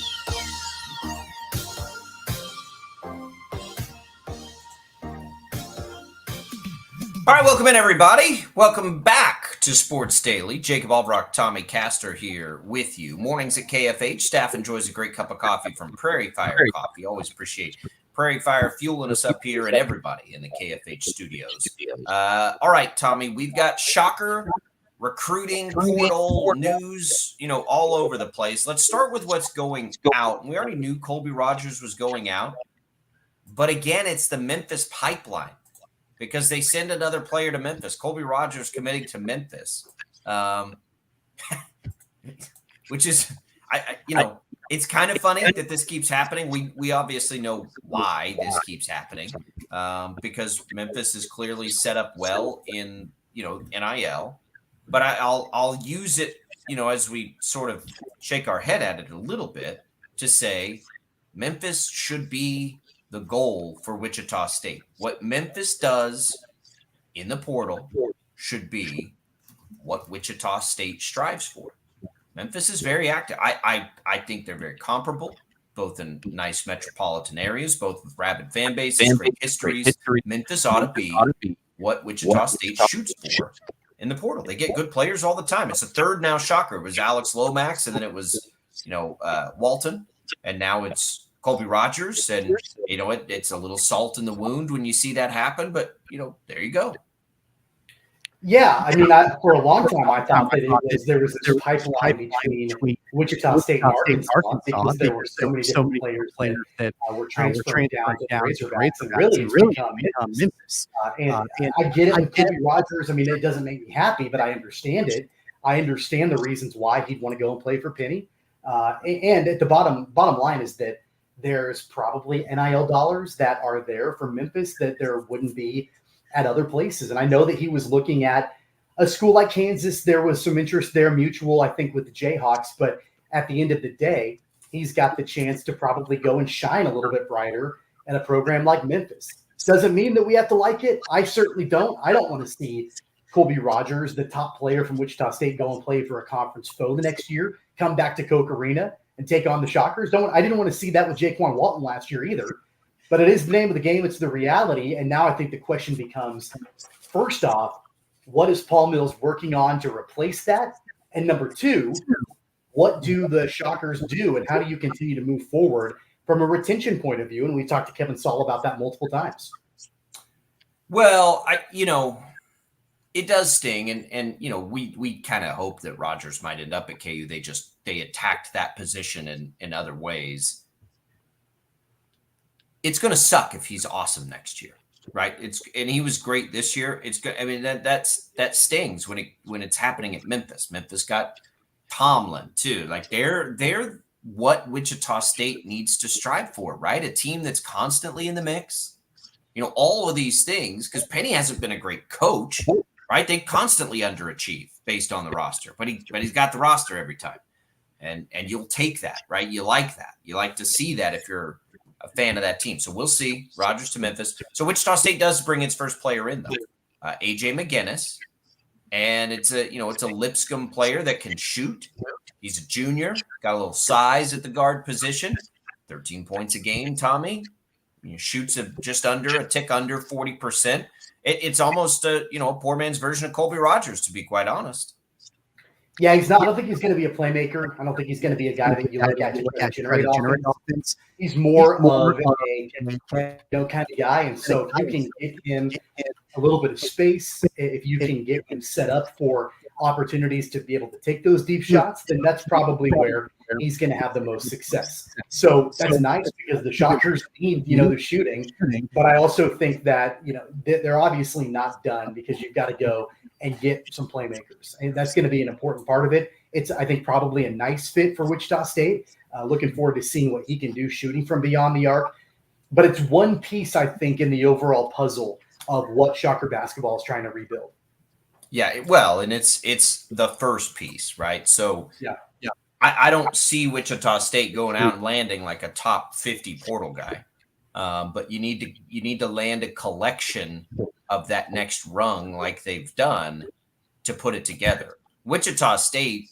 All right, welcome in, everybody. Welcome back to Sports Daily. Jacob Albracht, Tommy Castor here with you. Mornings at KFH. Staff enjoys a great cup of coffee from Prairie Fire Coffee. Always appreciate Prairie Fire fueling us up here and everybody in the KFH studios. All right, Tommy, we've got shocker, recruiting, portal, news, all over the place. Let's start with what's going out. We already knew Colby Rogers was going out. But again, it's the Memphis pipeline. Because they send another player to Memphis. Colby Rogers committing to Memphis, which is, it's kind of funny that this keeps happening. We obviously know why this keeps happening, because Memphis is clearly set up well in NIL. But I'll use it, as we sort of shake our head at it a little bit to say Memphis should be the goal for Wichita State. What Memphis does in the portal should be what Wichita State strives for. Memphis is very active. I think they're very comparable, both in nice metropolitan areas, both with rabid fan bases, great histories. Memphis ought to be what Wichita State shoots for in the portal. They get good players all the time. It's a third now shocker. It was Alex Lomax, and then it was, Walton, and now it's Colby Rogers, and it's a little salt in the wound when you see that happen, but there you go. Yeah, I mean, for a long time, I thought that there was this pipeline between Wichita State and Arkansas because there were so many different players that were transferring down to Razorbacks and really become Memphis. And I get it with Colby Rogers. I mean, it doesn't make me happy, but I understand it. I understand the reasons why he'd want to go and play for Penny. And at the bottom line is that there's probably NIL dollars that are there for Memphis that there wouldn't be at other places. And I know that he was looking at a school like Kansas. There was some interest there, mutual, I think, with the Jayhawks. But at the end of the day, he's got the chance to probably go and shine a little bit brighter at a program like Memphis. Doesn't mean that we have to like it. I certainly don't. I don't want to see Colby Rogers, the top player from Wichita State, go and play for a conference foe the next year, come back to Koch Arena and take on the Shockers. I didn't want to see that with Jaquan Walton last year either, but it is the name of the game. It's the reality. And now I think the question becomes, first off, what is Paul Mills working on to replace that? And number two, what do the Shockers do, and how do you continue to move forward from a retention point of view? And we talked to Kevin Saul about that multiple times. Well, it does sting, and we kind of hope that Rogers might end up at KU. They attacked that position in other ways. It's going to suck if he's awesome next year, right? And he was great this year. It's good. I mean, that stings when it's happening at Memphis. Memphis got Tomlin too. Like they're what Wichita State needs to strive for, right? A team that's constantly in the mix. All of these things, because Penny hasn't been a great coach, right? They constantly underachieve based on the roster, but he's got the roster every time. And you'll take that, right? You like that. You like to see that if you're a fan of that team. So we'll see. Rogers to Memphis. So Wichita State does bring its first player in, though. AJ McGinnis. And it's a Lipscomb player that can shoot. He's a junior, got a little size at the guard position. 13 points a game, Tommy. Shoots a tick under 40%. It's almost a poor man's version of Colby Rogers, to be quite honest. Yeah, he's not. I don't think he's going to be a playmaker. I don't think he's going to be a guy that you look at to generate offense. He's more of a kind of guy. And so if you can get him a little bit of space, if you can get him set up for opportunities to be able to take those deep shots, then that's probably where he's going to have the most success. So that's nice because the Shockers need, the shooting. But I also think that, they're obviously not done because you've got to go and get some playmakers. And that's going to be an important part of it. It's, I think, probably a nice fit for Wichita State. Looking forward to seeing what he can do shooting from beyond the arc. But it's one piece, I think, in the overall puzzle of what Shocker basketball is trying to rebuild. Yeah, well, and it's the first piece, right? So yeah. I don't see Wichita State going out and landing like a top 50 portal guy. But you need to land a collection of that next rung like they've done to put it together. Wichita State,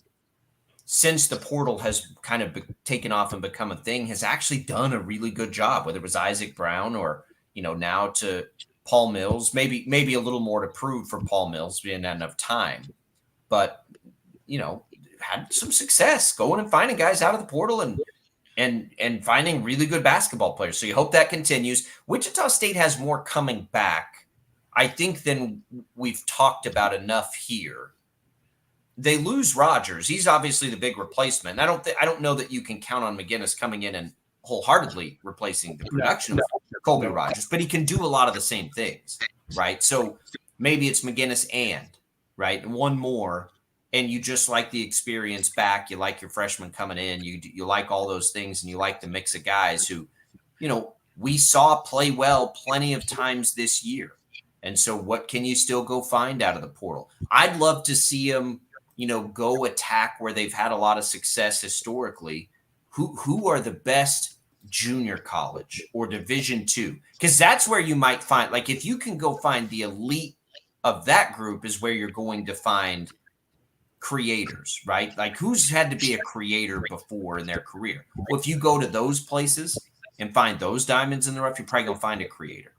since the portal has kind of taken off and become a thing, has actually done a really good job, whether it was Isaac Brown or, now to Paul Mills, maybe a little more to prove for Paul Mills. We didn't have enough time, but, had some success going and finding guys out of the portal and finding really good basketball players. So you hope that continues. Wichita State has more coming back, I think, than we've talked about enough here. They lose Rogers. He's obviously the big replacement. And I don't know that you can count on McGinnis coming in and wholeheartedly replacing the production of Colby Rogers, but he can do a lot of the same things, right? So maybe it's McGinnis right? One more, and you just like the experience back. You like your freshman coming in. You like all those things, and you like the mix of guys who, we saw play well plenty of times this year. And so what can you still go find out of the portal? I'd love to see them, go attack where they've had a lot of success historically. Who are the best junior college or Division II? Because that's where you might find, like, if you can go find the elite of that group is where you're going to find creators, right? Like, who's had to be a creator before in their career? Well, if you go to those places and find those diamonds in the rough, you're probably going to find a creator.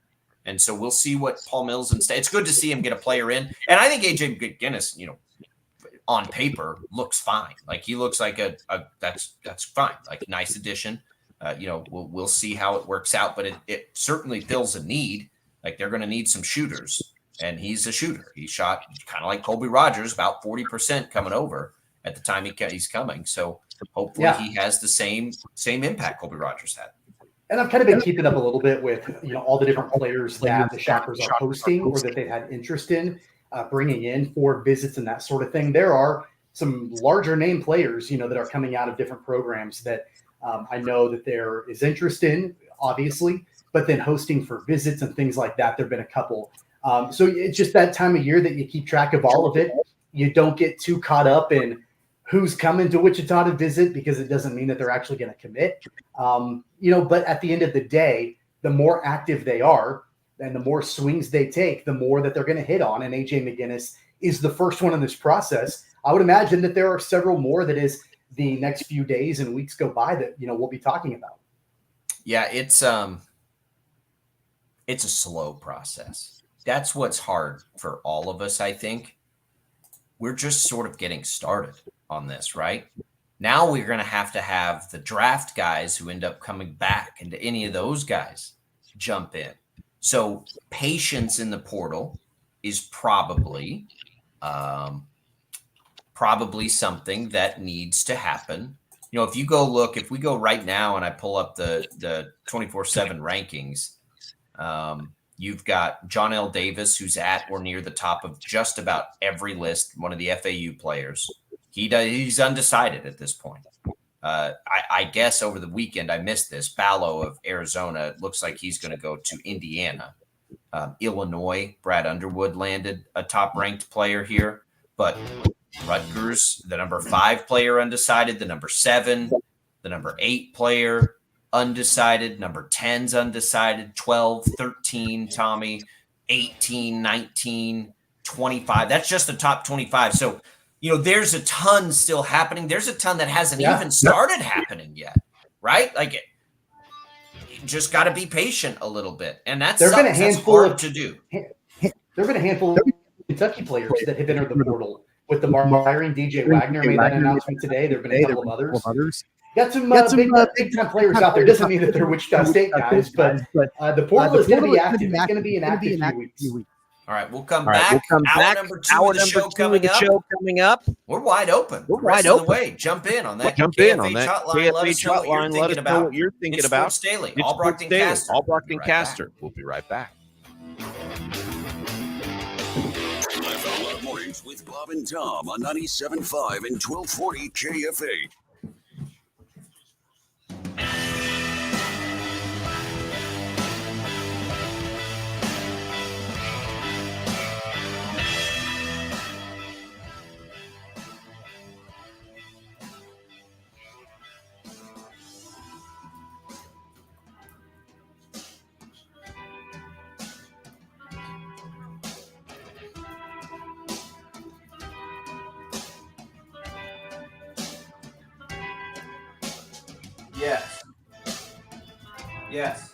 And so we'll see what Paul Mills and it's good to see him get a player in. And I think AJ McGinnis, on paper looks fine. Like, he looks like that's fine. Like, nice addition. We'll see how it works out, but it certainly fills a need. Like, they're going to need some shooters, and he's a shooter. He shot kind of like Colby Rogers, about 40% coming over at the time he's coming. So hopefully he has the same impact Colby Rogers had. And I've kind of been keeping up a little bit with, all the different players that the Shockers are hosting or that they've had interest in bringing in for visits and that sort of thing. There are some larger name players, that are coming out of different programs that I know that there is interest in, obviously, but then hosting for visits and things like that. There've been a couple. So it's just that time of year that you keep track of all of it. You don't get too caught up in who's coming to Wichita to visit, because it doesn't mean that they're actually going to commit. But at the end of the day, the more active they are and the more swings they take, the more that they're going to hit on. And AJ McGinnis is the first one in this process. I would imagine that there are several more that as the next few days and weeks go by that, we'll be talking about. Yeah, it's a slow process. That's what's hard for all of us, I think. We're just sort of getting started on this, right? Now we're going to have the draft guys who end up coming back, and any of those guys jump in. So patience in the portal is probably something that needs to happen. If we go right now and I pull up the 24/7 rankings, you've got John L. Davis, who's at or near the top of just about every list, one of the FAU players. He's undecided at this point. I guess over the weekend I missed this. Ballo of Arizona, it looks like he's going to go to Indiana. Illinois, Brad Underwood landed a top-ranked player here. But Rutgers, the number 5 player undecided, the number 7, the number 8 player undecided, number 10's undecided, 12, 13, Tommy, 18, 19, 25. That's just the top 25. So, there's a ton still happening. There's a ton that hasn't even started happening yet, right? Like, you just got to be patient a little bit. And that's hard to do. There have been a handful of Kentucky players that have entered the portal. With the Mark DJ Wagner made that announcement today. There have been a couple of others. Got some big-time players out there. Doesn't mean that they're Wichita State guys, but the portal is going to be active. It's going to be an active few weeks. All right, we'll come back. Hour number 2 of the show coming up. We're wide open. We're wide open. The way. Jump in on that. Hotline. Let us know what you're thinking about. Sports Daily. Albracht and Castor. Albracht and Castor. We'll be right back. Mornings with Bob and Tom on 97.5 and 1240 KFH. Yes. Yes.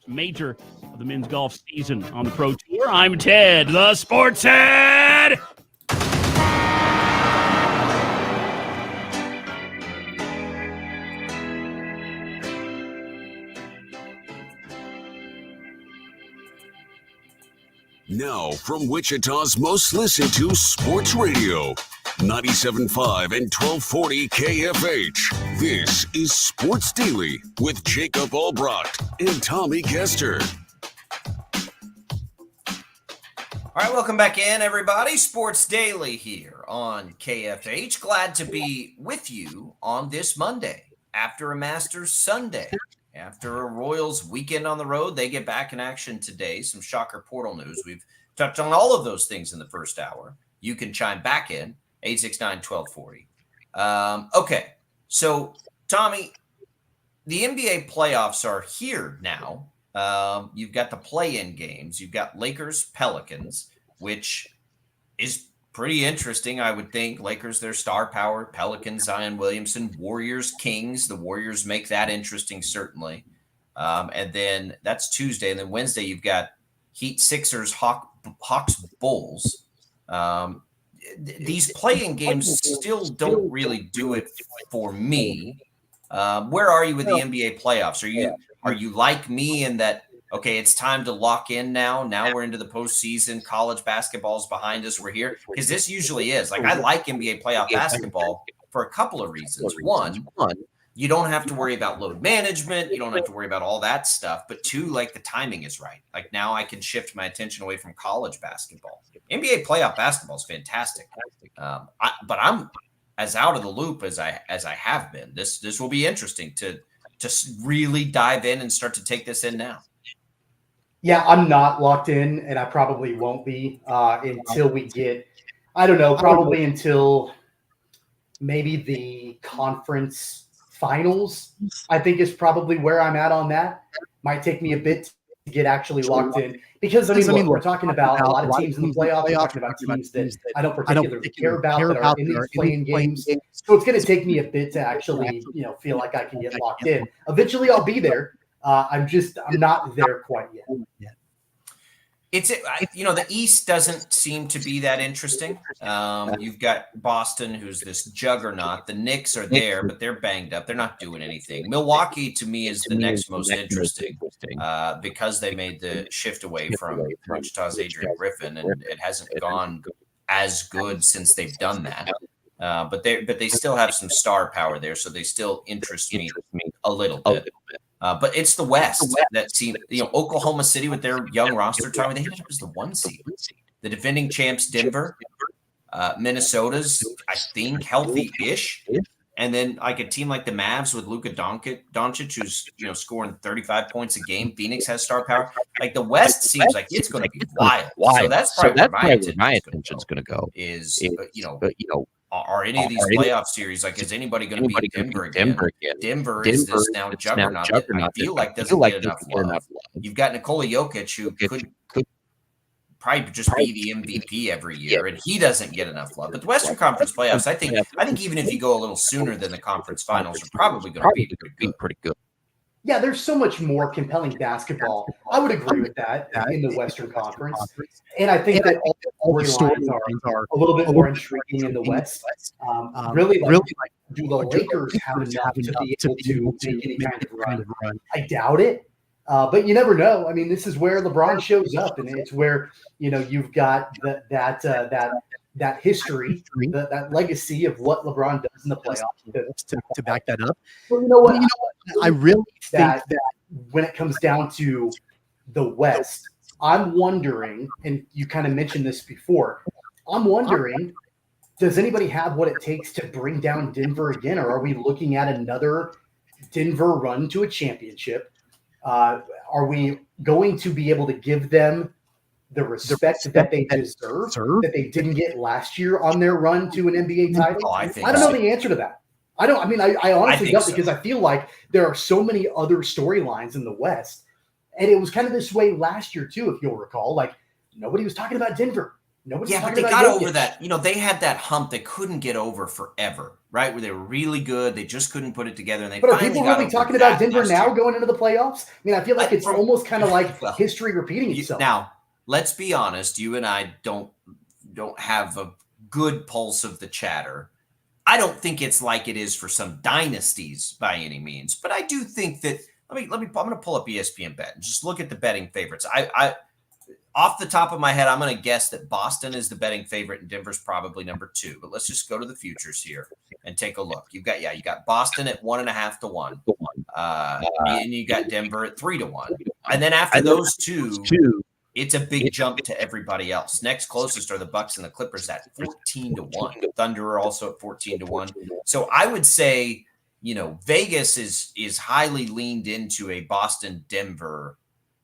major of the men's golf season on the Pro Tour. I'm Ted, the Sports Head. Now, from Wichita's most listened to sports radio, 97.5 and 1240 KFH. This is Sports Daily with Jacob Albracht and Tommy Castor. All right, welcome back in, everybody. Sports Daily here on KFH. Glad to be with you on this Monday after a Masters Sunday. After a Royals weekend on the road, they get back in action today. Some shocker portal news. We've touched on all of those things in the first hour. You can chime back in, 869-1240. Okay, so, Tommy, the NBA playoffs are here now. You've got the play-in games. You've got Lakers-Pelicans, which is pretty interesting, I would think. Lakers, their star power. Pelicans, Zion Williamson. Warriors, Kings. The Warriors make that interesting, certainly. And then that's Tuesday. And then Wednesday, you've got Heat, Sixers, Hawks, Bulls. These play-in games still don't really do it for me. Where are you with the NBA playoffs? Are you like me in that, okay, it's time to lock in now. Now we're into the postseason. College basketball is behind us. We're here. Because this usually is. Like, I like NBA playoff basketball for a couple of reasons. One, you don't have to worry about load management. You don't have to worry about all that stuff. But two, like, the timing is right. Like, now I can shift my attention away from college basketball. NBA playoff basketball is fantastic. But I'm as out of the loop as I have been. This will be interesting to really dive in and start to take this in now. Yeah, I'm not locked in, and I probably won't be until we get, I don't know, probably until maybe the conference finals, I think is probably where I'm at on that. Might take me a bit to get actually locked in. Because, I mean, look, we're talking about a lot of teams in the playoffs. We're talking about teams that I don't particularly care about that are in these playing games. So it's going to take me a bit to actually, feel like I can get locked in. Eventually, I'll be there. I'm not there quite yet. The East doesn't seem to be that interesting. You've got Boston, who's this juggernaut. The Knicks are there, but they're banged up. They're not doing anything. Milwaukee, to me, is the next most interesting because they made the shift away from Wichita's Adrian Griffin, and it hasn't gone as good since they've done that. But they still have some star power there, so they still interest me a little bit. But it's the West that seems, Oklahoma City with their young roster, Tommy, they ended up as the 1 seed. The defending champs, Denver, Minnesota's, I think, healthy-ish. And then like a team like the Mavs with Luka Doncic, who's, scoring 35 points a game. Phoenix has star power. Like the West seems like it's going to be wild. So that's probably where my attention's going to go. Are any of these playoff series, like, is anybody going to beat Denver again? Denver is this now juggernaut that I feel like doesn't get enough love. You've got Nikola Jokic, who could probably just be the MVP every year, and he doesn't get enough love. But the Western Conference playoffs, I think even if you go a little sooner than the conference finals, you're probably going to be pretty good. Yeah, there's so much more compelling basketball. I would agree with that in the Western Conference. And I think that all the storylines are a little bit more intriguing in the West. Really, do the Lakers have enough to be able to make any kind of run? I doubt it. But you never know. I mean, this is where LeBron shows up, and it's where, you've got that history, that legacy of what LeBron does in the playoffs to back that up. Well, you know what? I really think that when it comes down to the West, I'm wondering, and you kind of mentioned this before, I'm wondering, does anybody have what it takes to bring down Denver again, or are we looking at another Denver run to a championship? Are we going to be able to give them the respect that they deserve that they didn't get last year on their run to an NBA title? I don't know the answer to that. I honestly don't, because I feel like there are so many other storylines in the West. And it was kind of this way last year too, if you'll recall. Like, nobody was talking about Denver. Nobody's Yeah, but talking they about got Jokic. over that. They had that hump they couldn't get over forever, right? Where they were really good. They just couldn't put it together. And they But are finally people got really over talking that about Denver last now year. going into the playoffs? I mean, I feel like it's almost kind of like well, history repeating itself. Now, let's be honest. You and I don't have a good pulse of the chatter. I don't think it's like it is for some dynasties by any means, but I do think that I'm going to pull up ESPN Bet and just look at the betting favorites. I off the top of my head, I'm going to guess that Boston is the betting favorite and Denver's probably number 2. But let's just go to the futures here and take a look. You got Boston at 1.5 to 1, and you got Denver at 3 to 1, and then after those two, it's a big jump to everybody else. Next closest are the Bucks and the Clippers at 14 to 1. Thunder are also at 14 to 1. So I would say, Vegas is highly leaned into a Boston-Denver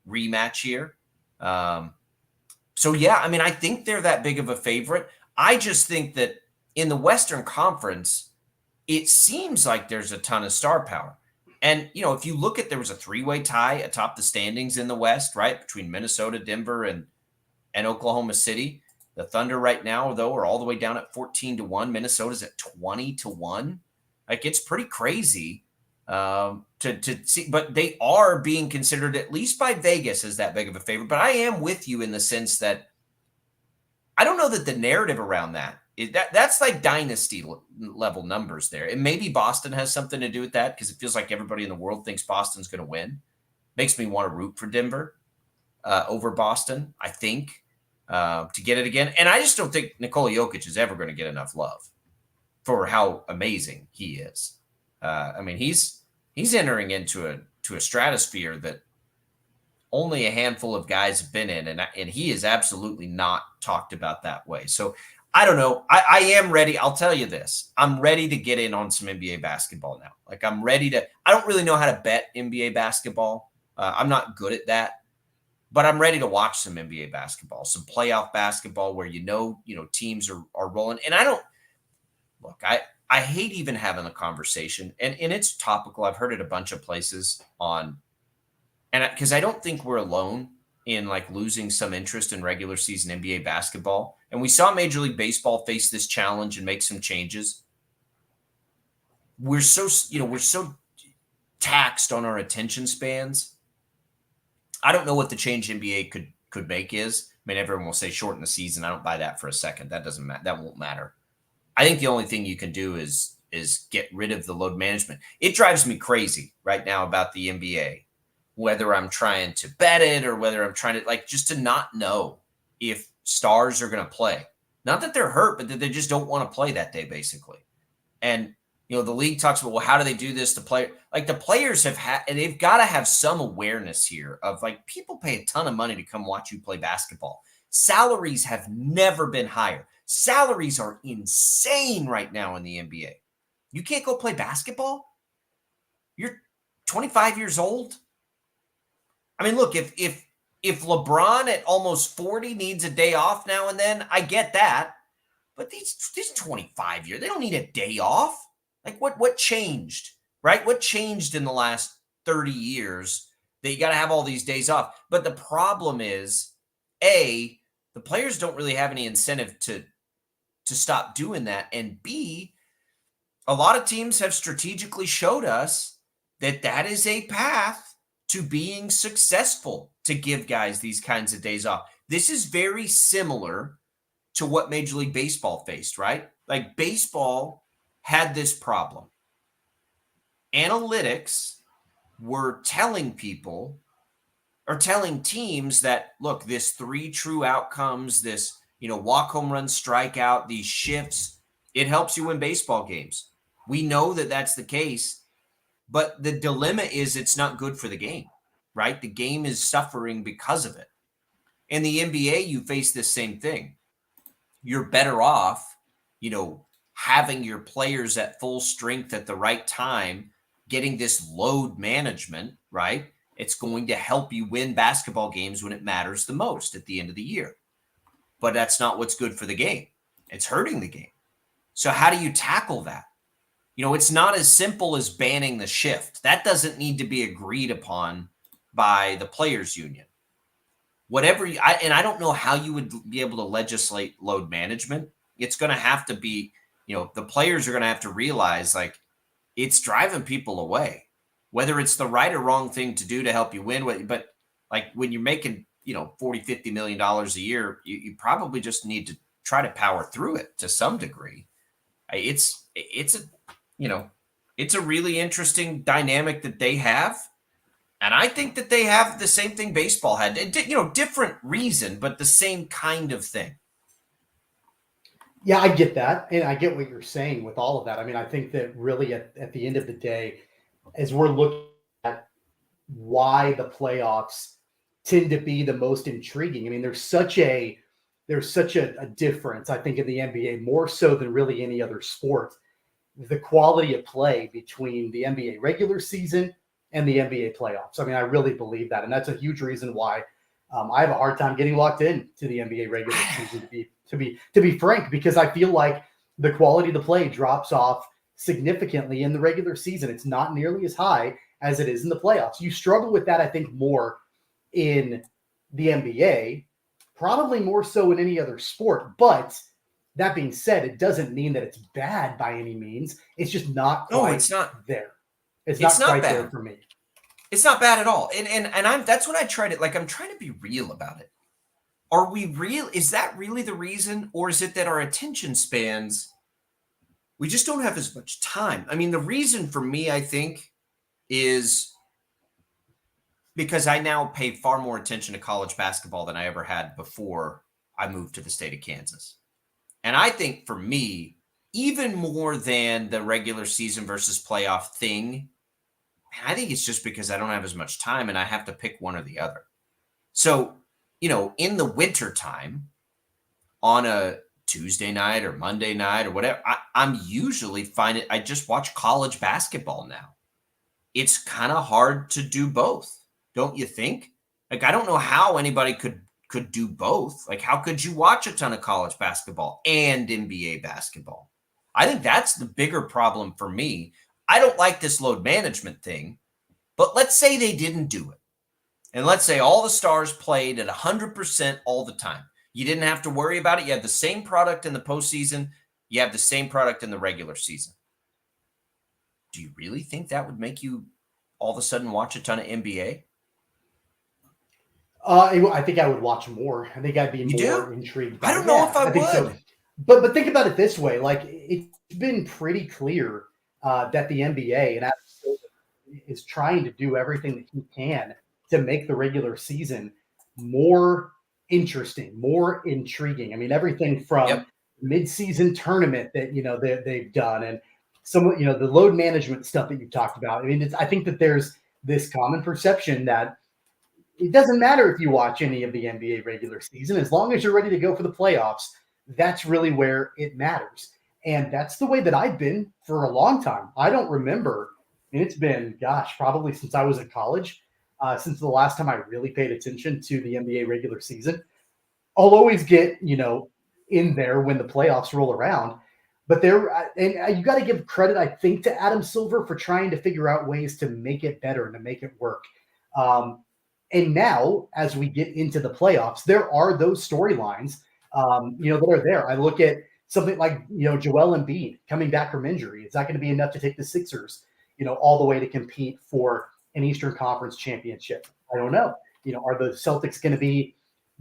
rematch here. So yeah, I mean, I think they're that big of a favorite. I just think that in the Western Conference, it seems like there's a ton of star power. And, if you look at, there was a 3-way tie atop the standings in the West, right? Between Minnesota, Denver, and Oklahoma City. The Thunder right now, though, are all the way down at 14 to 1. Minnesota's at 20 to 1. Like, it's pretty crazy to see, but they are being considered, at least by Vegas, as that big of a favorite. But I am with you in the sense that I don't know that the narrative around that's like dynasty level numbers there. And maybe Boston has something to do with that because it feels like everybody in the world thinks Boston's going to win. Makes me want to root for Denver over Boston, I think, to get it again. And I just don't think Nikola Jokic is ever going to get enough love for how amazing he is. I mean, he's entering into a stratosphere that only a handful of guys have been in, and he is absolutely not talked about that way. So I don't know. I am ready. I'll tell you this. I'm ready to get in on some NBA basketball now. Like, I'm ready to – I don't really know how to bet NBA basketball. I'm not good at that. But I'm ready to watch some NBA basketball, some playoff basketball where teams are rolling. And I don't – look, I hate even having the conversation. And it's topical. I've heard it a bunch of places on – and because I don't think we're alone in like losing some interest in regular season NBA basketball. And we saw Major League Baseball face this challenge and make some changes. We're so taxed on our attention spans. I don't know what the change NBA could make is. I mean, everyone will say shorten the season. I don't buy that for a second. That doesn't matter. That won't matter. I think the only thing you can do is get rid of the load management. It drives me crazy right now about the NBA, whether I'm trying to bet it or whether I'm trying to just to not know if stars are going to play. Not that they're hurt, but that they just don't want to play that day, basically. And, the league talks about, well, how do they do this? The players they've got to have some awareness here of people pay a ton of money to come watch you play basketball. Salaries have never been higher. Salaries are insane right now in the NBA. You can't go play basketball? You're 25 years old? I mean, look, if LeBron at almost 40 needs a day off now and then, I get that. But these 25 years, they don't need a day off. What changed, right? What changed in the last 30 years that you got to have all these days off? But the problem is, A, the players don't really have any incentive to stop doing that. And B, a lot of teams have strategically showed us that is a path to being successful, to give guys these kinds of days off. This is very similar to what Major League Baseball faced, right? Like, baseball had this problem. Analytics were telling people or telling teams that, look, this 3 true outcomes, this, walk, home run, strikeout, these shifts, it helps you win baseball games. We know that that's the case, but the dilemma is it's not good for the game, right? The game is suffering because of it. In the NBA, you face this same thing. You're better off, having your players at full strength at the right time, getting this load management, right? It's going to help you win basketball games when it matters the most at the end of the year. But that's not what's good for the game. It's hurting the game. So how do you tackle that? It's not as simple as banning the shift. That doesn't need to be agreed upon by the players' union. I don't know how you would be able to legislate load management. It's going to have to be, the players are going to have to realize like it's driving people away, whether it's the right or wrong thing to do to help you win. But like when you're making, $40, $50 million a year, you probably just need to try to power through it to some degree. It's a really interesting dynamic that they have. And I think that they have the same thing baseball had, different reason, but the same kind of thing. Yeah, I get that. And I get what you're saying with all of that. I mean, I think that really at the end of the day, as we're looking at why the playoffs tend to be the most intriguing, I mean, there's such a difference, I think, in the NBA, more so than really any other sport, the quality of play between the NBA regular season and the NBA playoffs. I mean, I really believe that. And that's a huge reason why I have a hard time getting locked in to the NBA regular season, to be frank, because I feel like the quality of the play drops off significantly in the regular season. It's not nearly as high as it is in the playoffs. You struggle with that, I think, more in the NBA, probably more so in any other sport. But that being said, it doesn't mean that it's bad by any means. It's just not quite it's not there. It's not quite bad. there for me. It's not bad at all. And that's what I try to, like, I'm trying to be real about it. Are we real? Is that really the reason? Or is it that our attention spans, we just don't have as much time? I mean, the reason for me, I think, is because I now pay far more attention to college basketball than I ever had before I moved to the state of Kansas. And I think for me, even more than the regular season versus playoff thing, I think it's just because I don't have as much time and I have to pick one or the other. So, in the winter time, on a Tuesday night or Monday night or whatever, I'm usually I just watch college basketball now. It's kind of hard to do both, don't you think? Like, I don't know how anybody could do both. Like, how could you watch a ton of college basketball and NBA basketball? I think that's the bigger problem for me. I don't like this load management thing, but let's say they didn't do it. And let's say all the stars played at 100% all the time. You didn't have to worry about it. You have the same product in the postseason. You have the same product in the regular season. Do you really think that would make you all of a sudden watch a ton of NBA? I think I would watch more. I think I'd be more intrigued. I don't know if I would. Think so. But think about it this way: like, it's been pretty clear that the NBA and Adam Silver is trying to do everything that he can to make the regular season more interesting, more intriguing. I mean, everything from mid-season tournament that they've done, and some the load management stuff that you've talked about. I mean, I think that there's this common perception that it doesn't matter if you watch any of the NBA regular season, as long as you're ready to go for the playoffs. That's really where it matters. And that's the way that I've been for a long time. I don't remember, and it's been, probably since I was in college, since the last time I really paid attention to the NBA regular season. I'll always get, in there when the playoffs roll around. But you got to give credit, I think, to Adam Silver for trying to figure out ways to make it better and to make it work. And now, as we get into the playoffs, there are those storylines, that are there. I look at something like, Joel Embiid coming back from injury. Is that going to be enough to take the Sixers, all the way to compete for an Eastern Conference championship? I don't know. Are the Celtics going to be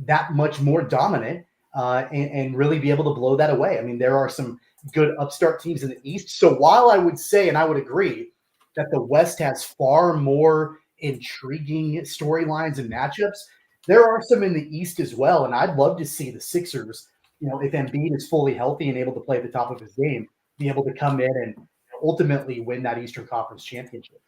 that much more dominant and really be able to blow that away? I mean, there are some good upstart teams in the East. So while I would say, and I would agree, that the West has far more intriguing storylines and matchups, there are some in the East as well. And I'd love to see the Sixers, if Embiid is fully healthy and able to play at the top of his game, be able to come in and ultimately win that Eastern Conference championship.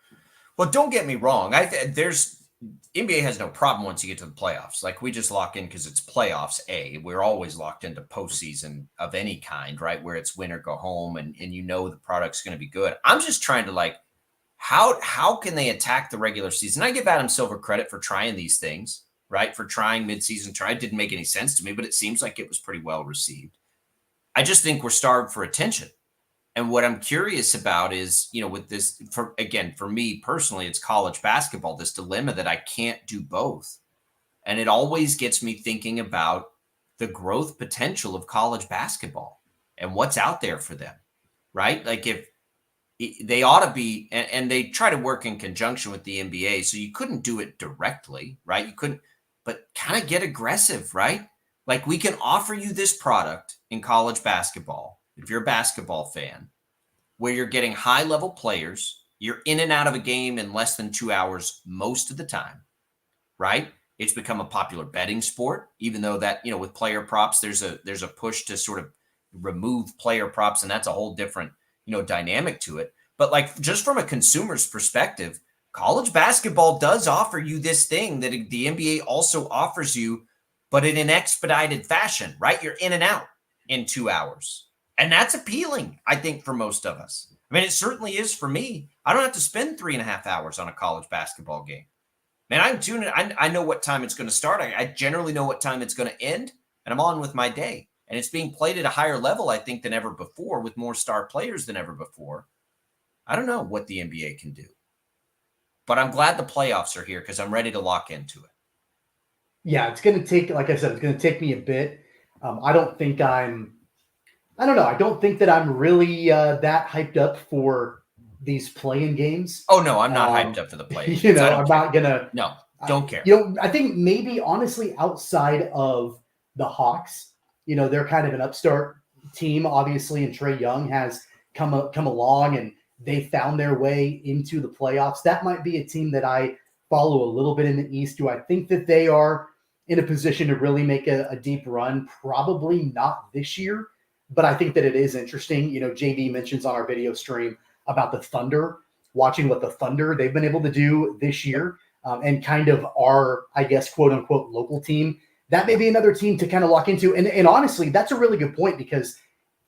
Well, don't get me wrong. NBA has no problem once you get to the playoffs. Like, we just lock in because it's playoffs. We're always locked into postseason of any kind, right? Where it's win or go home, and the product's going to be good. I'm just trying to how can they attack the regular season? I give Adam Silver credit for trying these things, right? For trying midseason try. It didn't make any sense to me, but it seems like it was pretty well received. I just think we're starved for attention. And what I'm curious about is, with this, for me personally, it's college basketball, this dilemma that I can't do both. And it always gets me thinking about the growth potential of college basketball and what's out there for them, right? Like if they ought to be, and they try to work in conjunction with the NBA. So you couldn't do it directly, right? You couldn't, but kind of get aggressive, right? Like we can offer you this product in college basketball, if you're a basketball fan, where you're getting high level players, you're in and out of a game in less than 2 hours most of the time, right? It's become a popular betting sport, even though that, with player props, there's a push to sort of remove player props, and that's a whole different, dynamic to it. But like just from a consumer's perspective, college basketball does offer you this thing that the NBA also offers you, but in an expedited fashion, right? You're in and out in 2 hours. And that's appealing, I think, for most of us. I mean, it certainly is for me. I don't have to spend 3.5 hours on a college basketball game. Man, I'm tuning. I know what time it's going to start. I generally know what time it's going to end, and I'm on with my day. And it's being played at a higher level, I think, than ever before, with more star players than ever before. I don't know what the NBA can do, but I'm glad the playoffs are here because I'm ready to lock into it. Yeah, it's going to take, like I said, it's going to take me a bit. I don't think I don't know. I don't think that I'm really that hyped up for these play-in games. Oh, no, I'm not hyped up for the play-in games. I'm not going to. No, don't care. I think maybe, honestly, outside of the Hawks, they're kind of an upstart team, obviously, and Trae Young has come along and they found their way into the playoffs. That might be a team that I follow a little bit in the East. Do I think that they are in a position to really make a deep run? Probably not this year, but I think that it is interesting. JD mentions on our video stream about the Thunder, watching what the Thunder they've been able to do this year, and kind of our, I guess, quote unquote, local team. That may be another team to kind of lock into. And honestly, that's a really good point because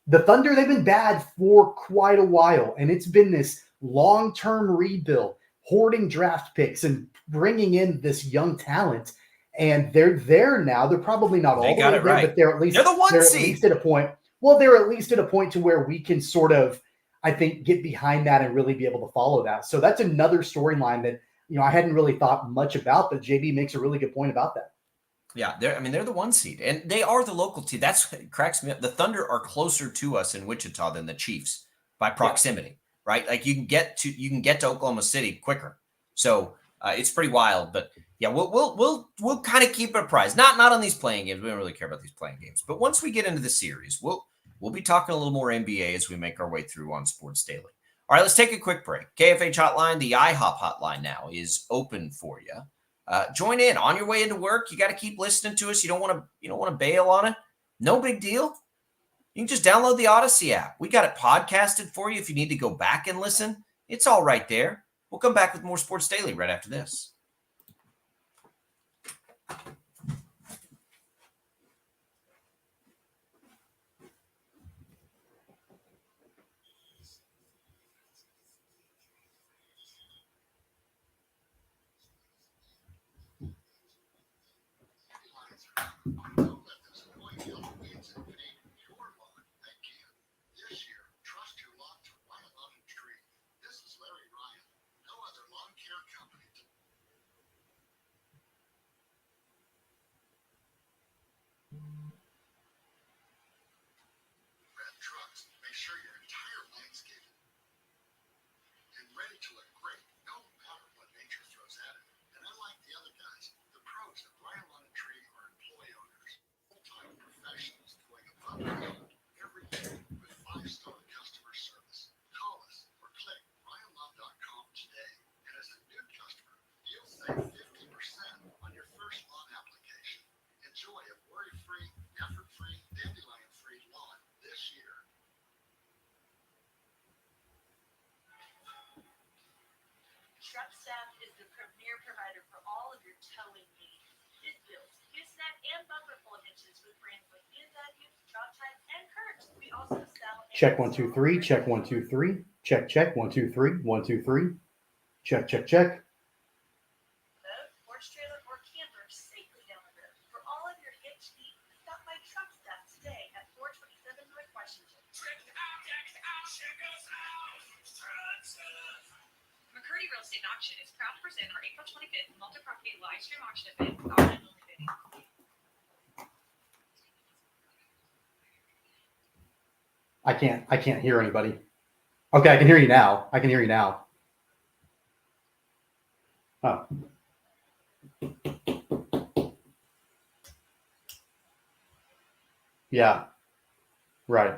the Thunder, they've been bad for quite a while. And it's been this long-term rebuild, hoarding draft picks and bringing in this young talent. And they're there now. They're probably not all the way there, right. but they're at least at a point. Well, they're at least at a point to where we can sort of, I think, get behind that and really be able to follow that. So that's another storyline that, I hadn't really thought much about, but JB makes a really good point about that. Yeah, they're the 1 seed, and they are the local team. That's what cracks me up. The Thunder are closer to us in Wichita than the Chiefs by proximity, right? Like you can get to Oklahoma City quicker. So it's pretty wild. But yeah, we'll kind of keep it apprised. Not on these playing games. We don't really care about these playing games. But once we get into the series, we'll be talking a little more NBA as we make our way through on Sports Daily. All right, let's take a quick break. KFH hotline, the IHOP hotline now is open for you. Join in on your way into work. You got to keep listening to us. You don't want to bail on it. No big deal. You can just download the Odyssey app. We got it podcasted for you if you need to go back and listen. It's all right there. We'll come back with more Sports Daily right after this. Truck Staff is the premier provider for all of your towing needs. Bid builds, gooseneck, and bumper pull hitches with brands like BMW, Drop Type, and Kurt. We also sell. Check 1 2 3. Check 1 2 3. Check 1 2 3. 1 2 3. Check. Boat, horse trailer, or camper safely down the road. For all of your hitch needs, stop by Truck Staff today at 427 North Washington. McCurdy Real Estate Auction is proud to present our April 25th multi-property live stream auction event with our I can't hear anybody. Okay, I can hear you now. Oh. Yeah. Right.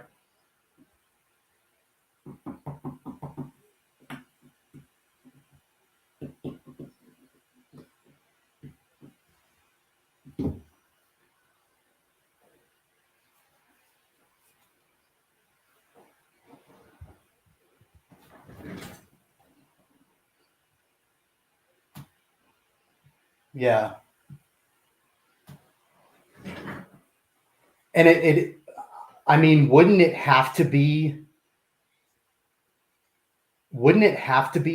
Yeah. And I mean, wouldn't it have to be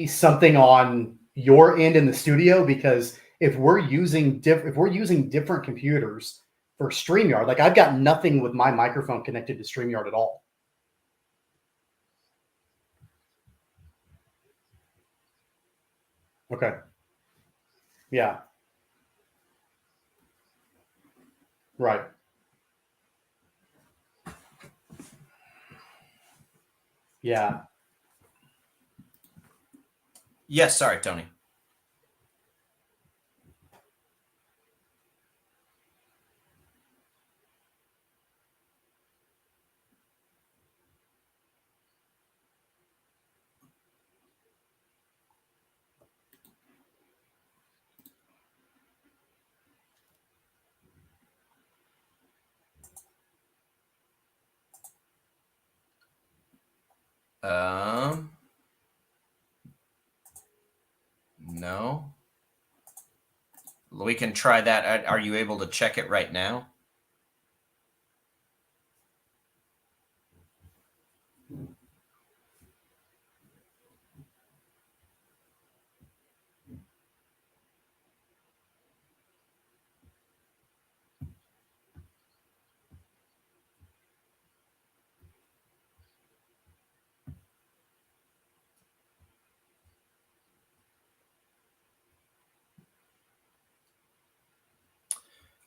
something on your end in the studio? Because if we're using different computers for StreamYard, like I've got nothing with my microphone connected to StreamYard at all. Okay. Yeah. Right. Yeah. Yes, sorry, Tony. No. We can try that. Are you able to check it right now?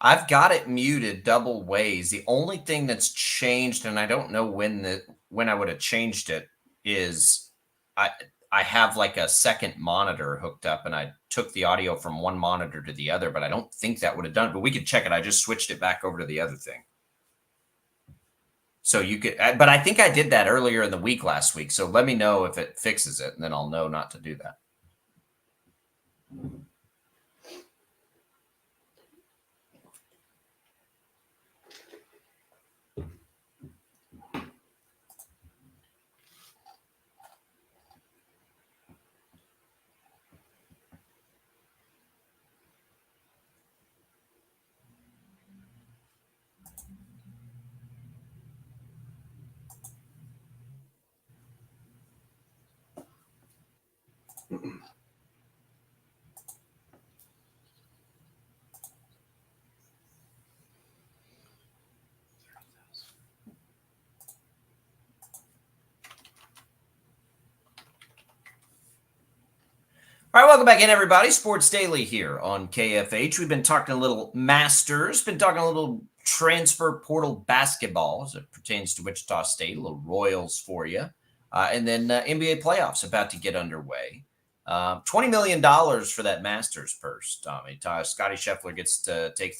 I've got it muted double ways. The only thing that's changed, and I don't know when I would have changed it, is I have like a second monitor hooked up, and I took the audio from one monitor to the other, but I don't think that would have done it. But we could check it. I just switched it back over to the other thing. So you could, but I think I did that earlier in the week last week. So let me know if it fixes it, and then I'll know not to do that. All right, welcome back in, everybody. Sports Daily here on KFH. We've been talking a little Masters, been talking a little transfer portal basketball as it pertains to Wichita State, a little Royals for you. And then NBA playoffs about to get underway. $20 million for that Masters purse, Tommy. Scotty Scheffler gets to take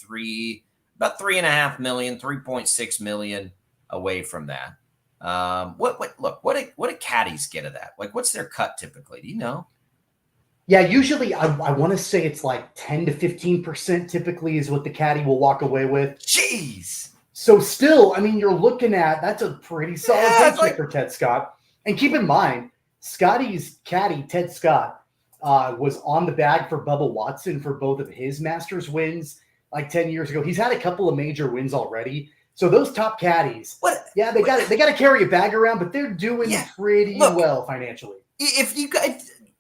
about $3.5 million, $3.6 million away from that. What do caddies get of that? Like, what's their cut typically? Do you know? Yeah, usually I want to say it's like 10 to 15% typically is what the caddy will walk away with. Jeez. So still, I mean, you're looking at, that's a pretty solid paycheck for Ted Scott. And keep in mind, Scotty's caddy, Ted Scott, was on the bag for Bubba Watson for both of his Masters wins like 10 years ago. He's had a couple of major wins already. So those top caddies, they got to carry a bag around, but they're doing pretty well financially.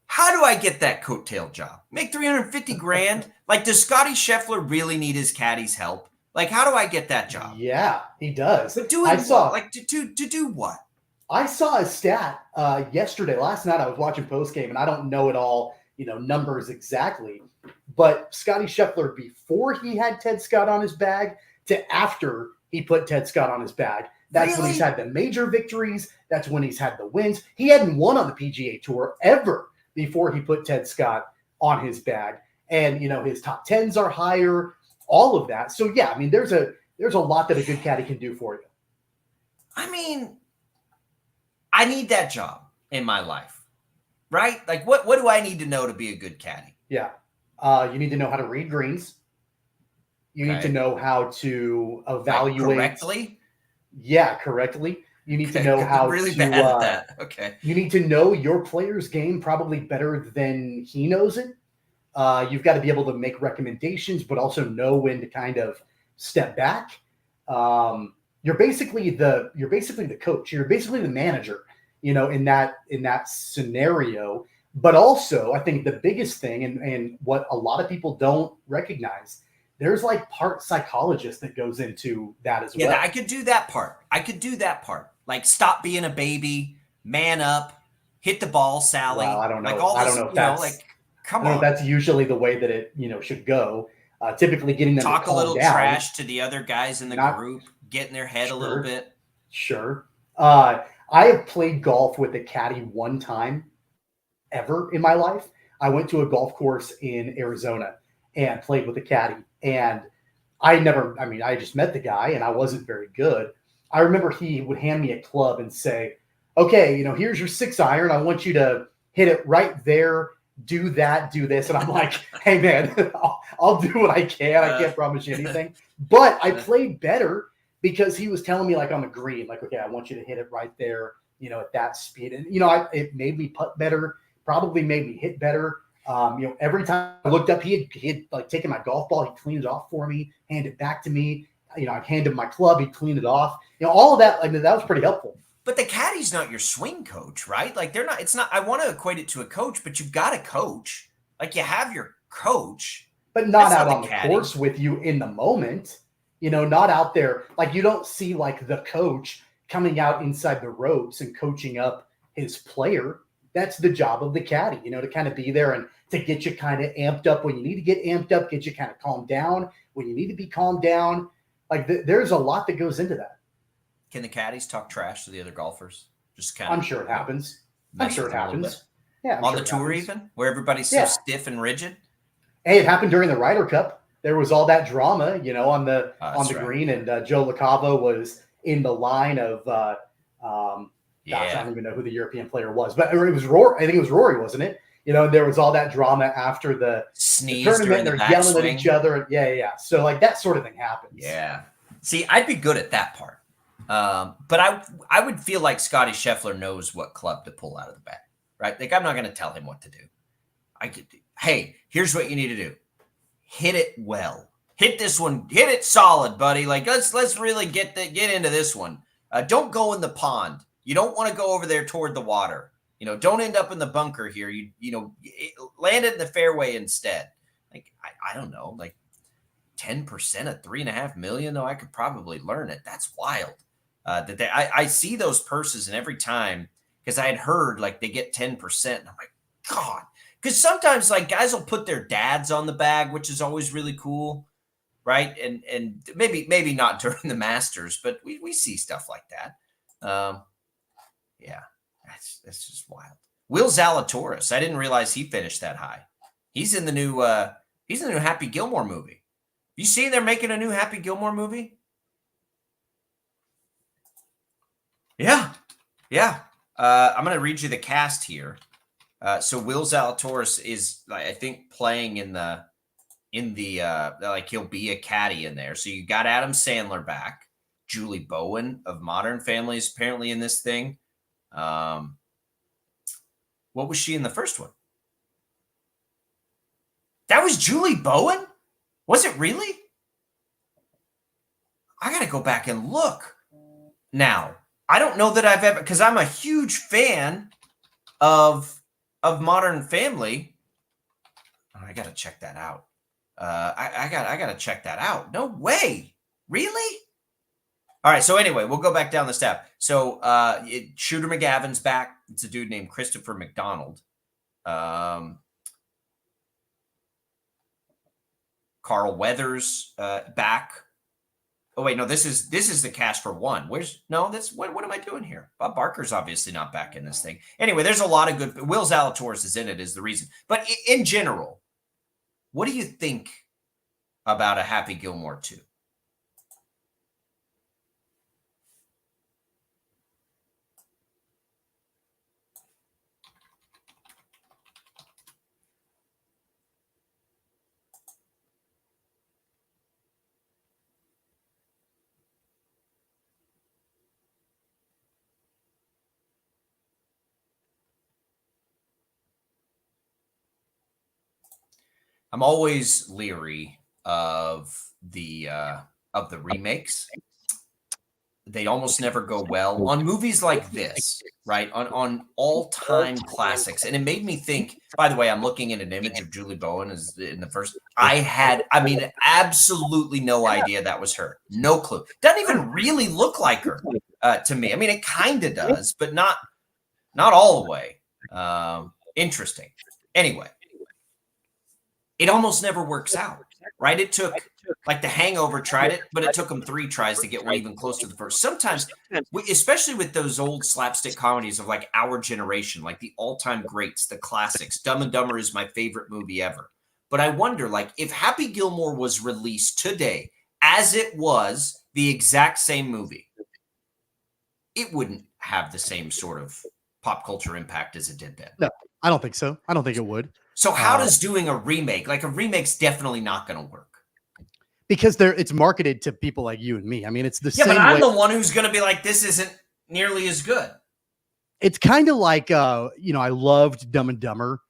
How do I get that coattail job? Make $350,000? Like, does Scotty Scheffler really need his caddy's help? Like, how do I get that job? Yeah, he does. But to do what? I saw a stat yesterday. Last night I was watching postgame, and I don't know it all numbers exactly. But Scotty Scheffler, before he had Ted Scott on his bag to after he put Ted Scott on his bag, that's when he's had the major victories. That's when he's had the wins. He hadn't won on the PGA Tour ever before he put Ted Scott on his bag. And, his top tens are higher, all of that. So, yeah, I mean, there's a lot that a good caddy can do for you. I mean, I need that job in my life, right? Like, what do I need to know to be a good caddy? Yeah. You need to know how to read greens. You need to know how to evaluate. Correctly? Yeah, correctly. You need to know how really to. Bad at that. Okay. You need to know your player's game probably better than he knows it. You've got to be able to make recommendations, but also know when to kind of step back. You're basically the coach. You're basically the manager, in that scenario. But also, I think the biggest thing, and what a lot of people don't recognize, there's like part psychologist that goes into that as well. Yeah, I could do that part. Like, stop being a baby, man up, hit the ball, Sally. Well, I don't know. Like all I this, don't know if that's, come I don't know on. if that's usually the way that it should go. Typically, getting them Talk to calm a little down. trash to the other guys in the group, get in their head a little bit. Sure. I have played golf with a caddy one time ever in my life. I went to a golf course in Arizona and played with a caddy. And I just met the guy and I wasn't very good. I remember he would hand me a club and say, okay, here's your 6-iron. I want you to hit it right there, do that, do this. And I'm like, hey man, I'll do what I can. I can't promise you anything, but I played better because he was telling me, like, on the green, like, okay, I want you to hit it right there, at that speed. And, it made me putt better, probably made me hit better. Every time I looked up, he had like taken my golf ball, he'd clean it off for me, hand it back to me. I'd hand him my club, he'd clean it off. All of that, that was pretty helpful. But the caddy's not your swing coach, right? Like, it's not, I want to equate it to a coach, but you've got a coach. Like, you have your coach. But not out on the course with you in the moment. Not out there. Like, you don't see, like, the coach coming out inside the ropes and coaching up his player. That's the job of the caddy, to kind of be there and to get you kind of amped up when you need to get amped up, get you kind of calmed down when you need to be calmed down. Like, there's a lot that goes into that. Can the caddies talk trash to the other golfers? Just kind of. I'm sure it happens. Yeah. On the tour, even where everybody's so stiff and rigid. Hey, it happened during the Ryder Cup. There was all that drama, on the green, and Joe LaCava was in the line of. Gosh, I don't even know who the European player was, but it was Rory. I think it was Rory, wasn't it? There was all that drama after the tournament. They're yelling at each other. Yeah. So, like, that sort of thing happens. Yeah. See, I'd be good at that part. But I would feel like Scotty Scheffler knows what club to pull out of the bag, right? Like, I'm not going to tell him what to do. Hey, here's what you need to do. Hit it well. Hit this one. Hit it solid, buddy. Like, let's really get into this one. Don't go in the pond. You don't want to go over there toward the water. Don't end up in the bunker here. Land it in the fairway instead. Like, I don't know, like 10% of $3.5 million, though, I could probably learn it. That's wild. I see those purses, and every time, because I had heard like they get 10%, and I'm like, God, because sometimes like guys will put their dads on the bag, which is always really cool, right? And maybe not during the Masters, but we see stuff like that. Yeah, that's just wild. Will Zalatoris, I didn't realize he finished that high. He's in the new Happy Gilmore movie. You see they're making a new Happy Gilmore movie? Yeah. I'm going to read you the cast here. So Will Zalatoris is, I think, playing in the like, he'll be a caddy in there. So you got Adam Sandler back. Julie Bowen of Modern Family is apparently in this thing. What was she in the first one? That was Julie Bowen? Was it really? I got to go back and look. Now, I don't know that I've ever, because I'm a huge fan of Modern Family. Oh, I got to check that out. I got to check that out. No way. Really? All right. So anyway, we'll go back down the step. So Shooter McGavin's back. It's a dude named Christopher McDonald. Carl Weathers back. Oh wait, no, this is the cast for one. What am I doing here? Bob Barker's obviously not back in this thing. Anyway, there's a lot of good. Will Zalatoris is in it, is the reason. But in general, what do you think about a Happy Gilmore 2? I'm always leery of the remakes. They almost never go well on movies like this, right? On all-time classics. And it made me think, by the way, I'm looking at an image of Julie Bowen as in the first. Absolutely no idea that was her. No clue. Doesn't even really look like her to me. I mean, it kind of does, but not all the way. Interesting. Anyway. It almost never works out, right? It took, like The Hangover tried it, but it took them 3 tries to get one even close to the first. Sometimes, especially with those old slapstick comedies of like our generation, like the all-time greats, the classics. Dumb and Dumber is my favorite movie ever. But I wonder, like, if Happy Gilmore was released today as it was the exact same movie, it wouldn't have the same sort of pop culture impact as it did then. No, I don't think so. I don't think it would. So how does doing a remake, like a remake's definitely not going to work? Because it's marketed to people like you and me. I mean, it's the same Yeah, but I'm way. the one who's going to be like, this isn't nearly as good. It's kind of like, I loved Dumb and Dumber,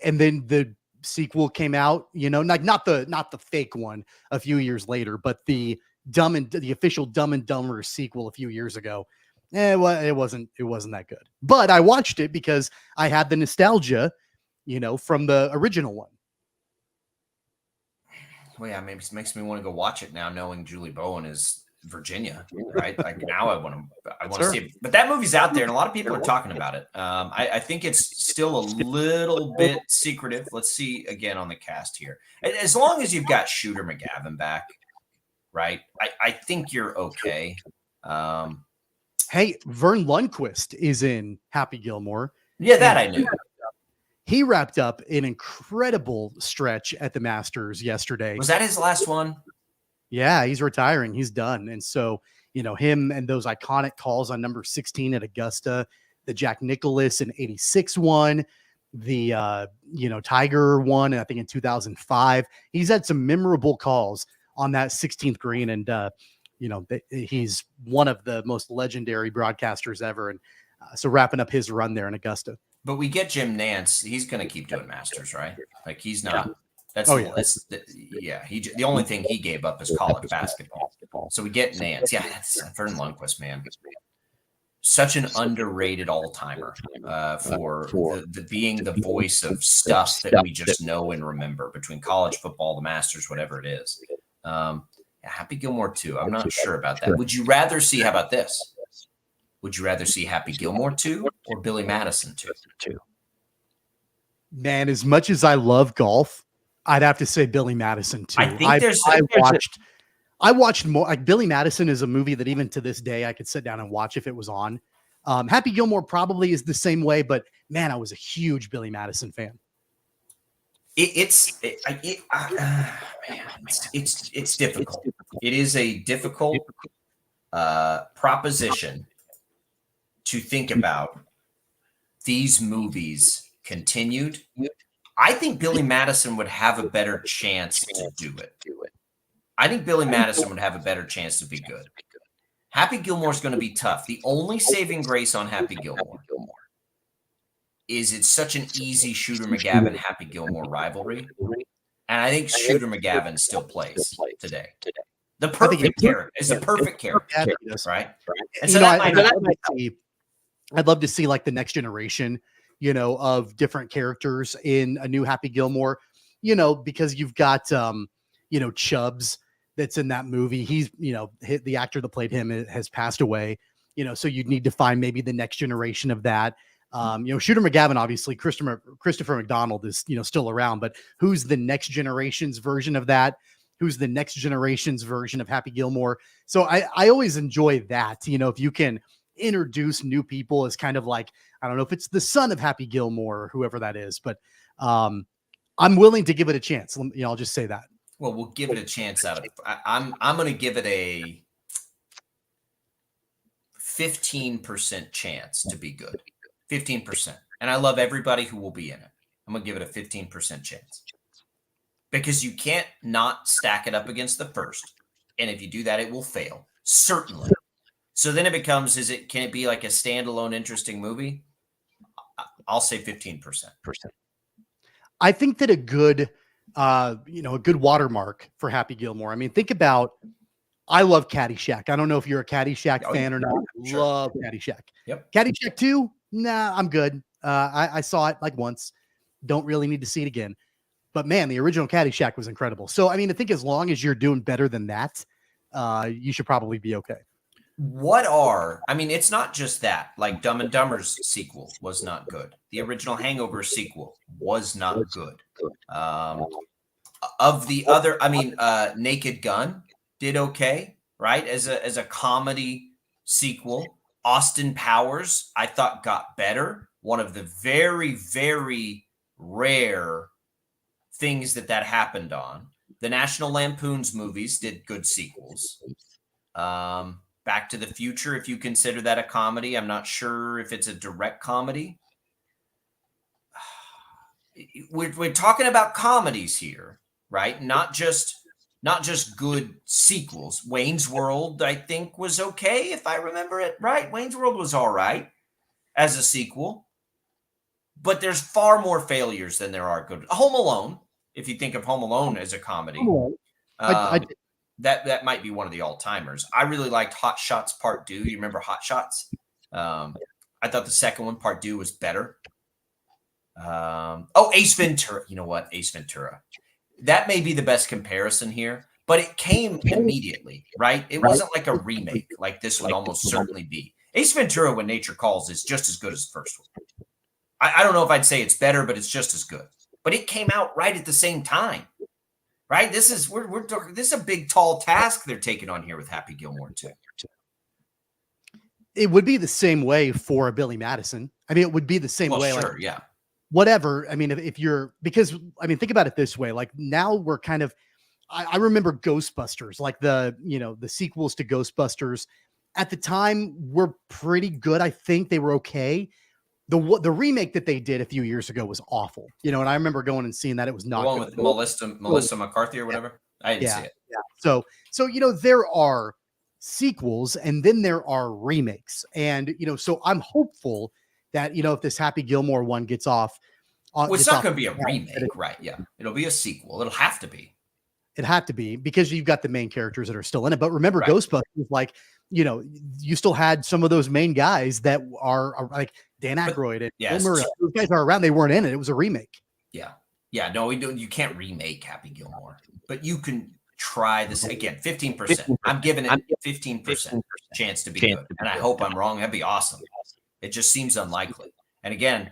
and then the sequel came out, like not the fake one a few years later, but the official Dumb and Dumber sequel a few years ago. It wasn't that good, but I watched it because I had the nostalgia, from the original one. Well, yeah, maybe it makes me want to go watch it now, knowing Julie Bowen is Virginia, right? Like now I want to see it. But that movie's out there, and a lot of people are talking about it. I think it's still a little bit secretive. Let's see again on the cast here. As long as you've got Shooter McGavin back, right? I think you're okay. Hey, Vern Lundquist is in Happy Gilmore. Yeah, that I knew. He wrapped up an incredible stretch at the Masters yesterday. Was that his last one? Yeah, he's retiring. He's done. And so, him and those iconic calls on number 16 at Augusta, the Jack Nicklaus in 86 one, the, Tiger one, I think in 2005. He's had some memorable calls on that 16th green. And, he's one of the most legendary broadcasters ever. And so wrapping up his run there in Augusta. But we get Jim Nance. He's going to keep doing Masters, right? Like he's not. Yeah. That's the only thing he gave up is college basketball. So we get Nance. Yeah, that's Vern Lundquist, man. Such an underrated all-timer for the being the voice of stuff that we just know and remember between college football, the Masters, whatever it is. Happy Gilmore 2. I'm not sure about that. Would you rather see? How about this? Would you rather see Happy Gilmore 2 or Billy Madison 2? Man, as much as I love golf, I'd have to say Billy Madison 2. I think I watched more. Like Billy Madison is a movie that even to this day I could sit down and watch if it was on. Happy Gilmore probably is the same way, but man, I was a huge Billy Madison fan. It's difficult. It is a difficult proposition to think about these movies continued. I think Billy Madison would have a better chance to do it. I think Billy Madison would have a better chance to be good. Happy Gilmore is going to be tough. The only saving grace on Happy Gilmore is it's such an easy Shooter McGavin Happy Gilmore rivalry. And I think Shooter McGavin still plays today. The perfect character is the perfect character, right? And so I'd love to see like the next generation, of different characters in a new Happy Gilmore, because you've got, Chubbs that's in that movie. He's, the actor that played him has passed away, so you'd need to find maybe the next generation of that. Shooter McGavin, obviously, Christopher McDonald is, still around, but who's the next generation's version of that? Who's the next generation's version of Happy Gilmore? So I always enjoy that, if you can introduce new people as kind of like, I don't know if it's the son of Happy Gilmore or whoever that is, but I'm willing to give it a chance. I'll just say that. Well, we'll give it a chance I'm going to give it a 15% chance to be good. 15%. And I love everybody who will be in it. I'm going to give it a 15% chance. Because you can't not stack it up against the first. And if you do that, it will fail. Certainly. So then it becomes, can it be like a standalone interesting movie? I'll say 15%. I think that a good watermark for Happy Gilmore. I mean, think about, I love Caddyshack. I don't know if you're a Caddyshack fan or not. Sure. Love Caddyshack. Yep. Caddyshack 2, nah, I'm good. I saw it like once. Don't really need to see it again. But man, the original Caddyshack was incredible. So, I mean, I think as long as you're doing better than that, you should probably be okay. It's not just that. Like Dumb and Dumber's sequel was not good. The original Hangover sequel was not good. Of the other, Naked Gun did okay, right? As a comedy sequel. Austin Powers, I thought, got better. One of the very, very rare things that happened on. The National Lampoon's movies did good sequels. Back to the Future, if you consider that a comedy, I'm not sure if it's a direct comedy. We're talking about comedies here, right? Not just good sequels. Wayne's World, I think, was okay, if I remember it right. Wayne's World was all right as a sequel. But there's far more failures than there are good. Home Alone, if you think of Home Alone as a comedy, that might be one of the all-timers. I really liked Hot Shots Part 2. You remember Hot Shots? I thought the second one, Part 2, was better. Ace Ventura. You know what? Ace Ventura. That may be the best comparison here, but it came immediately, right? It wasn't like a remake like this would almost certainly be. Ace Ventura, When Nature Calls, is just as good as the first one. I don't know if I'd say it's better, but it's just as good. But it came out right at the same time, right? This is this is a big, tall task they're taking on here with Happy Gilmore too. It would be the same way for a Billy Madison. I mean, it would be the same way. Sure, like, yeah. Whatever. I mean, if you're, because I mean, think about it this way. Like now we're kind of, I remember Ghostbusters, like the sequels to Ghostbusters at the time were pretty good. I think they were okay. The remake that they did a few years ago was awful, and I remember going and seeing that it was not the one good. with Melissa McCarthy or whatever. I didn't see it. Yeah. So there are sequels and then there are remakes, and so I'm hopeful that if this Happy Gilmore one gets off, it's not going to be a remake, right? Yeah, it'll be a sequel. It'll have to be. It had to be, because you've got the main characters that are still in it. But remember, right. Ghostbusters, like you still had some of those main guys that are like Dan Aykroyd and Bill Murray. Those guys are around. They weren't in it. It was a remake. Yeah. No, we don't. You can't remake Happy Gilmore, but you can try this again. 15%. I'm giving it 15% chance to be good, and I hope I'm wrong. That'd be awesome. It just seems unlikely. And again,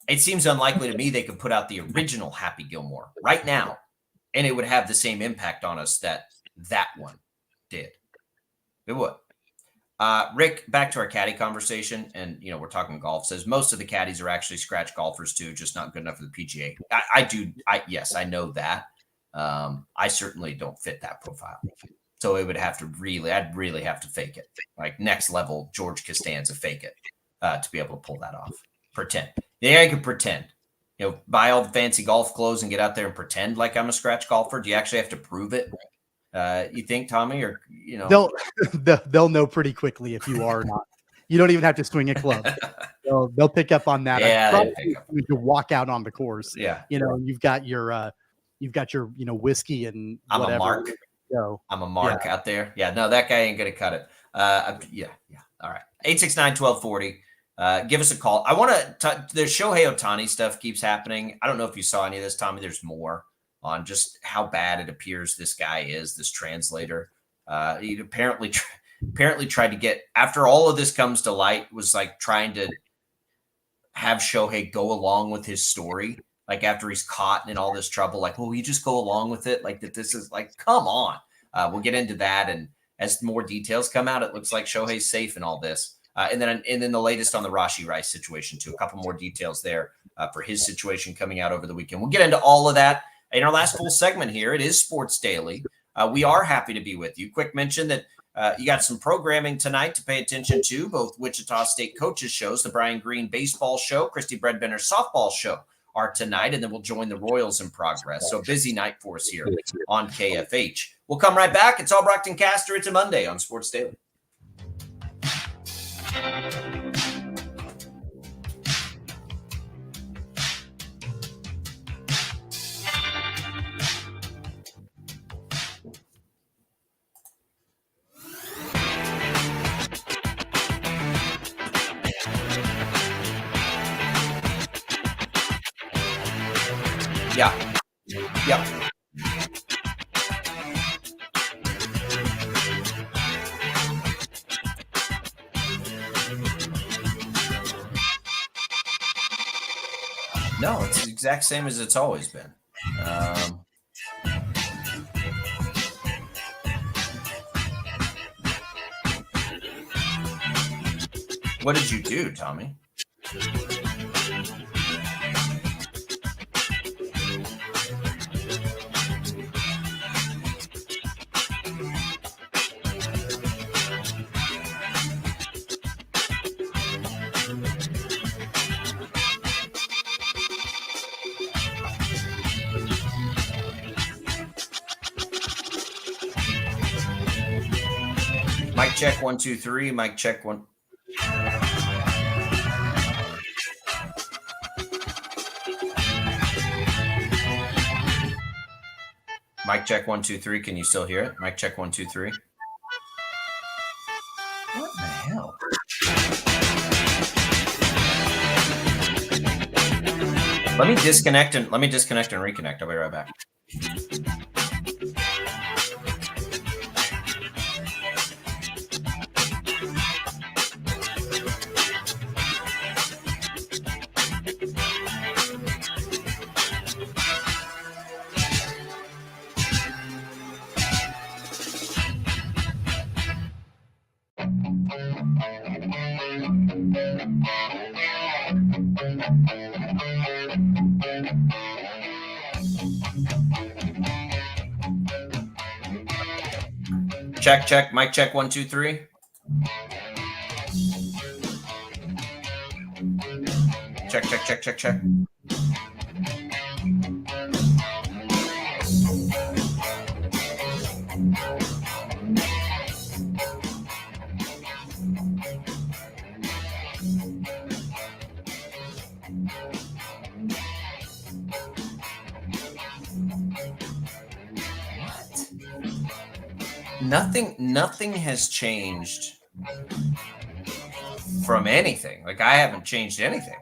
it seems unlikely to me they could put out the original Happy Gilmore right now, and it would have the same impact on us that one did. It would. Rick, back to our caddy conversation, and we're talking golf. Says most of the caddies are actually scratch golfers too, just not good enough for the PGA. Yes, I know that. I certainly don't fit that profile, so it would have to I'd really have to fake it, like next level George Costanza fake it to be able to pull that off. Pretend. Yeah, I could pretend. Buy all the fancy golf clothes and get out there and pretend like I'm a scratch golfer. Do you actually have to prove it? You think, Tommy, or they'll know pretty quickly if you are or not. You don't even have to swing a club. They'll pick up on that. Yeah, you can walk out on the course. Yeah, you've got your whiskey and whatever. I'm a mark. I'm a mark out there. Yeah, no, that guy ain't gonna cut it. Yeah. All right, 869-1240. Give us a call. I want to. The Shohei Ohtani stuff keeps happening. I don't know if you saw any of this, Tommy. There's more on just how bad it appears this guy is, this translator. He apparently tried to get, after all of this comes to light, was like trying to have Shohei go along with his story, like after he's caught in all this trouble, like, well, you just go along with it, like that. This is like, come on. We'll get into that, and as more details come out, it looks like Shohei's safe in all this. And then the latest on the Rashi Rice situation too. A couple more details there for his situation coming out over the weekend. We'll get into all of that in our last full segment here. It is Sports Daily. We are happy to be with you. Quick mention that you got some programming tonight to pay attention to, both Wichita State coaches shows, the Brian Green baseball show, Christy Breadbender softball show are tonight, and then we'll join the Royals in progress. So busy night for us here on KFH. We'll come right back. It's Albracht and Castor. It's a Monday on Sports Daily. Yeah. Yep. No, it's the exact same as it's always been. What did you do, Tommy? Mic check 1 2 3. Mic check 1. Mic check 1 2 3. Can you still hear it? Mic check 1 2 3. What the hell? Let me disconnect and reconnect. I'll be right back. Check. Mic check 1 2 3. Check. Nothing has changed from anything. Like, I haven't changed anything.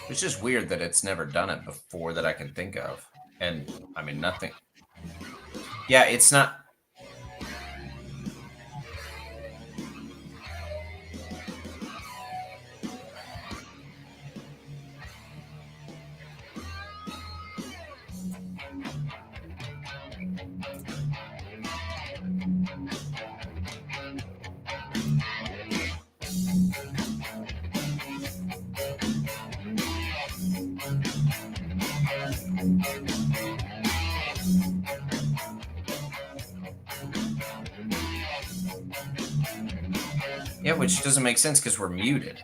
It's just weird that it's never done it before that I can think of. And I mean, nothing. Yeah, it's not. Yeah, which doesn't make sense because we're muted.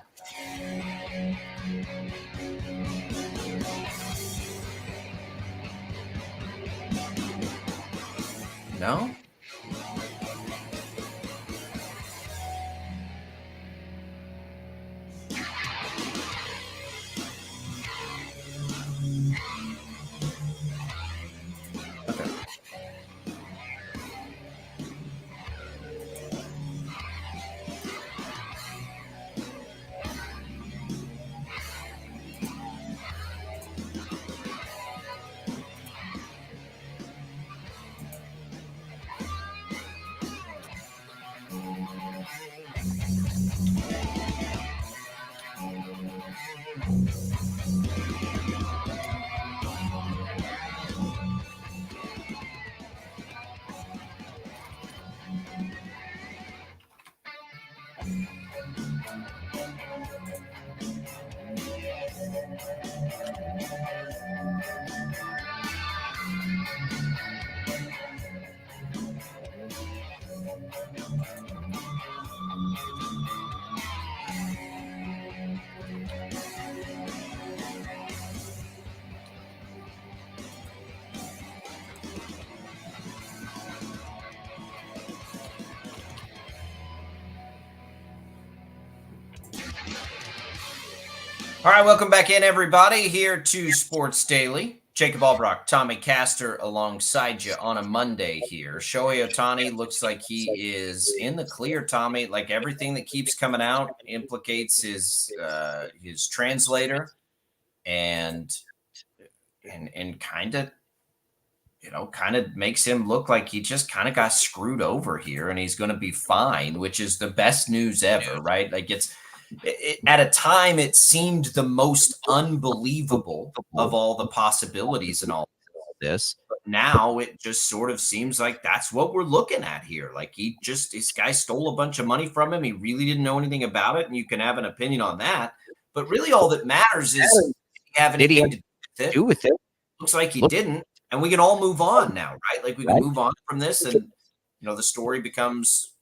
No? All right, welcome back in, everybody, here to Sports Daily. Jacob Albracht, Tommy Castor alongside you on a Monday here. Shohei Ohtani looks like he is in the clear, Tommy. Like everything that keeps coming out implicates his translator and kind of, kind of makes him look like he just kind of got screwed over here and he's going to be fine, which is the best news ever, right? Like at a time, it seemed the most unbelievable of all the possibilities and all this. But now it just sort of seems like that's what we're looking at here. Like this guy stole a bunch of money from him. He really didn't know anything about it. And you can have an opinion on that. But really all that matters is did he have anything to do with it? Looks like he didn't. And we can all move on now, right? Like we can move on from this and, the story becomes,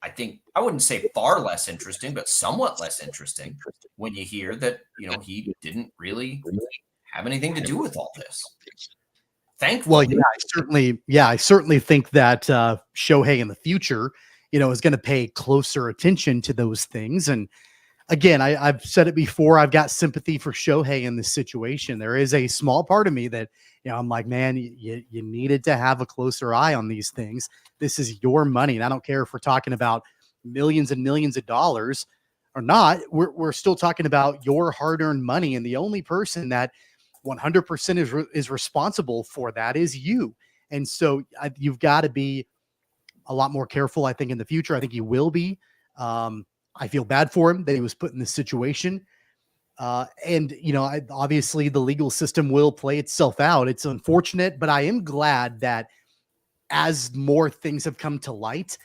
I think, I wouldn't say far less interesting, but somewhat less interesting when you hear that, he didn't really have anything to do with all this. Thankfully. Well, I certainly think that Shohei in the future, is going to pay closer attention to those things. And again, I've said it before, I've got sympathy for Shohei in this situation. There is a small part of me that, I'm like, man, you needed to have a closer eye on these things. This is your money. And I don't care if we're talking about millions and millions of dollars or not. We're still talking about your hard-earned money. And the only person that 100% is responsible for that is you. And so you've got to be a lot more careful, I think, in the future. I think you will be. I feel bad for him that he was put in this situation. Obviously the legal system will play itself out. It's unfortunate, but I am glad that as more things have come to light,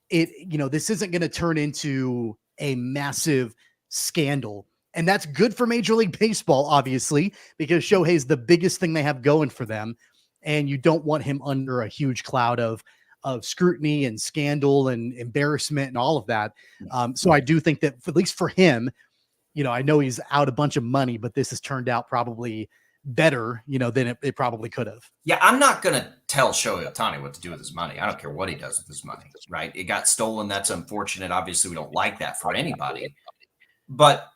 this isn't going to turn into a massive scandal. And that's good for Major League Baseball, obviously, because Shohei's the biggest thing they have going for them. And you don't want him under a huge cloud of scrutiny and scandal and embarrassment and all of that. So I do think that at least for him, I know he's out a bunch of money, but this has turned out probably better, than it probably could have. Yeah, I'm not going to tell Shohei Ohtani what to do with his money. I don't care what he does with his money, right? It got stolen. That's unfortunate. Obviously, we don't like that for anybody. But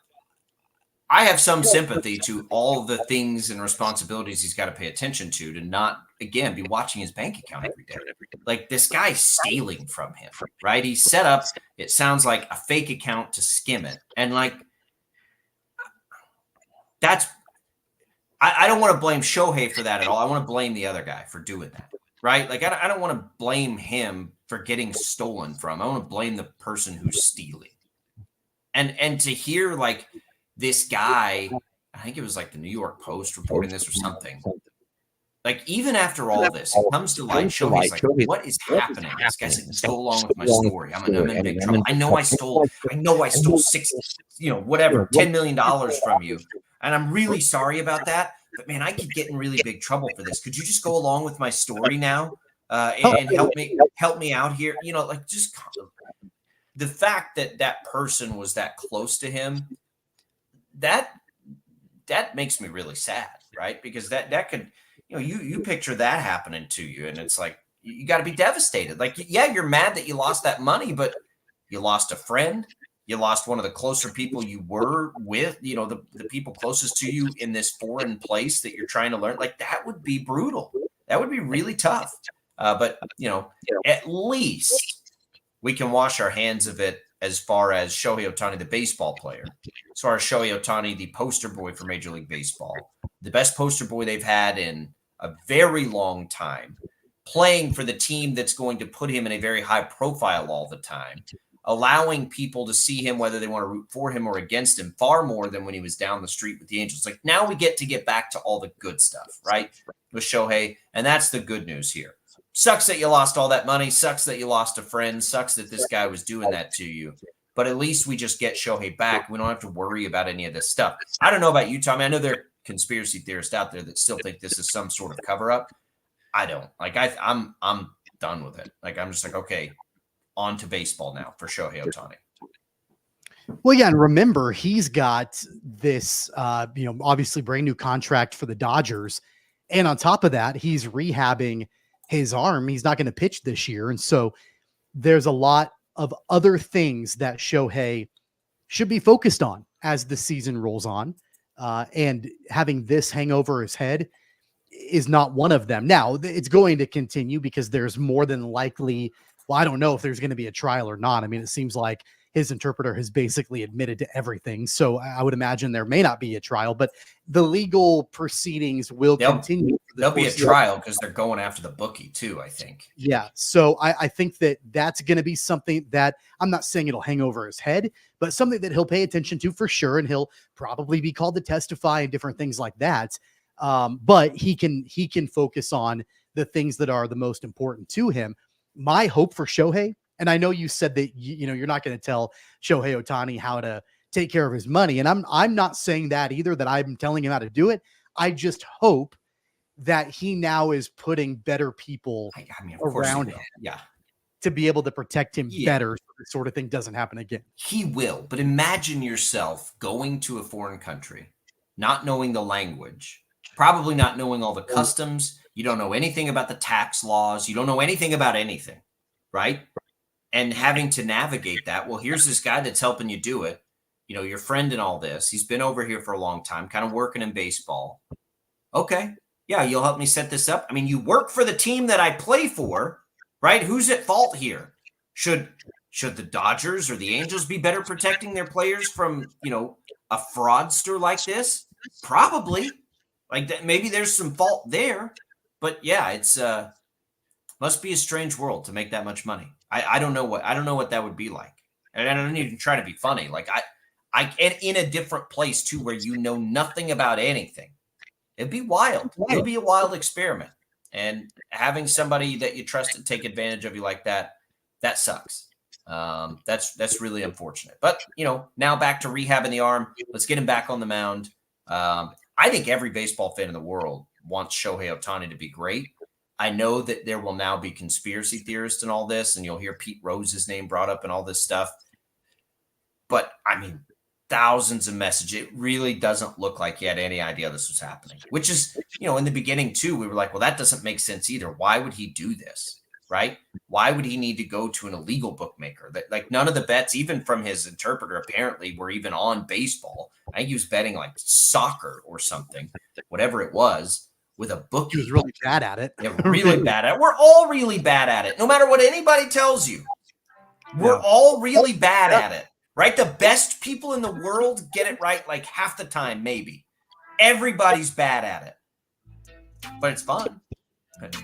I have some sympathy to all the things and responsibilities he's got to pay attention to not, again, be watching his bank account every day. Like this guy's stealing from him, right? He set up, it sounds like, a fake account to skim it. And I don't want to blame Shohei for that at all. I want to blame the other guy for doing that, right? Like I don't want to blame him for getting stolen from. I want to blame the person who's stealing. And to hear like this guy, I think it was like the New York Post reporting this or something. Like even after all this, it comes to light. Shohei's like, what is happening? This guy's like, go along with my story. I'm in big trouble. I know I stole $10 million from you. And I'm really sorry about that. But man, I could get in really big trouble for this. Could you just go along with my story now and help me out here? Just the fact that that person was that close to him, that makes me really sad, right? Because that could, you picture that happening to you, and it's like you got to be devastated. Like, yeah, you're mad that you lost that money, but you lost a friend. You lost one of the closer people you were with, the people closest to you in this foreign place that you're trying to learn. Like that would be brutal. That would be really tough. But at least we can wash our hands of it as far as Shohei Ohtani, the baseball player, as far as Shohei Ohtani, the poster boy for Major League Baseball, the best poster boy they've had in a very long time. playing for the team that's going to put him in a very high profile all the time, allowing people to see him, whether they want to root for him or against him, far more than when he was down the street with the Angels. Like, now we get back to all the good stuff, right? With Shohei. And that's the good news here. Sucks that you lost all that money. Sucks that you lost a friend. Sucks that this guy was doing that to you. But at least we just get Shohei back. We don't have to worry about any of this stuff. I don't know about you, Tommy. I know there are conspiracy theorists out there that still think this is some sort of cover-up. I don't. Like, I'm done with it. Like, I'm just like, okay, on to baseball now for Shohei Ohtani. Well, yeah, and remember, he's got this, obviously brand new contract for the Dodgers. And on top of that, he's rehabbing his arm. He's not going to pitch this year. And so there's a lot of other things that Shohei should be focused on as the season rolls on. And having this hang over his head is not one of them. Now, it's going to continue because there's more than likely, well, I don't know if there's going to be a trial or not. I mean, it seems like his interpreter has basically admitted to everything. So I would imagine there may not be a trial, but the legal proceedings will continue. There'll be a trial because they're going after the bookie too, I think. Yeah. So I think that that's going to be something that I'm not saying it'll hang over his head, but something that he'll pay attention to for sure. And he'll probably be called to testify and different things like that. But he can focus on the things that are the most important to him. My hope for Shohei, and I know you said that you're not going to tell Shohei Ohtani how to take care of his money, and I'm not saying that either, that I'm telling him how to do it. I just hope that he now is putting better people around him, to be able to protect him better, so this sort of thing doesn't happen again. He will, but imagine yourself going to a foreign country, not knowing the language, probably not knowing all the customs. You don't know anything about the tax laws. You don't know anything about anything, right? And having to navigate that. Well, here's this guy that's helping you do it. Your friend and all this. He's been over here for a long time, kind of working in baseball. Okay. Yeah, you'll help me set this up. I mean, you work for the team that I play for, right? Who's at fault here? Should the Dodgers or the Angels be better protecting their players from, a fraudster like this? Probably. Like that, maybe there's some fault there. But yeah, it's must be a strange world to make that much money. I don't know what that would be like. And I don't even try to be funny. Like I in a different place too, where nothing about anything. It'd be wild. It'd be a wild experiment. And having somebody that you trust to take advantage of you like that sucks. That's really unfortunate. But now back to rehabbing the arm. Let's get him back on the mound. I think every baseball fan in the world wants Shohei Ohtani to be great. I know that there will now be conspiracy theorists and all this, and you'll hear Pete Rose's name brought up and all this stuff. But I mean, thousands of messages. It really doesn't look like he had any idea this was happening, which is, in the beginning too, we were like, well, that doesn't make sense either. Why would he do this? Right? Why would he need to go to an illegal bookmaker? That, like, none of the bets, even from his interpreter, apparently were even on baseball. I think he was betting like soccer or something, whatever it was, with a bookie. He was really bad at it. Yeah, really bad at it. We're all really bad at it. No matter what anybody tells you, we're all really bad at it, right? The best people in the world get it right like half the time, maybe. Everybody's bad at it, but it's fun.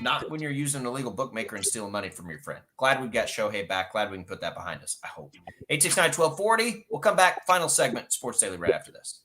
Not when you're using an illegal bookmaker and stealing money from your friend. Glad we've got Shohei back. Glad we can put that behind us, I hope. 869-1240. We'll come back. Final segment, Sports Daily, right after this.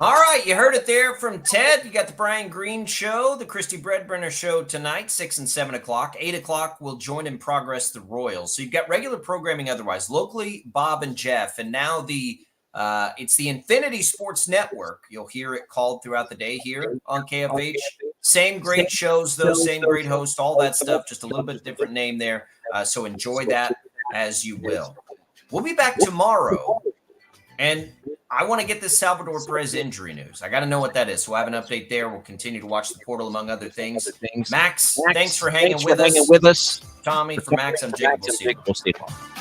All right, you heard it there from Ted. You got the Brian Green Show, the Christy Breadbrenner Show tonight, 6 and 7 o'clock. 8 o'clock, we'll join in progress the Royals. So you've got regular programming otherwise. Locally, Bob and Jeff. And now it's the Infinity Sports Network. You'll hear it called throughout the day here on KFH. Same great shows, though, same great host, all that stuff. Just a little bit different name there. So enjoy that as you will. We'll be back tomorrow. And I want to get this Salvador Perez injury news. I got to know what that is. So I have an update there. We'll continue to watch the portal, among other things. Max, thanks for hanging with us. Tommy, for Max, I'm Jacob. We'll see you tomorrow.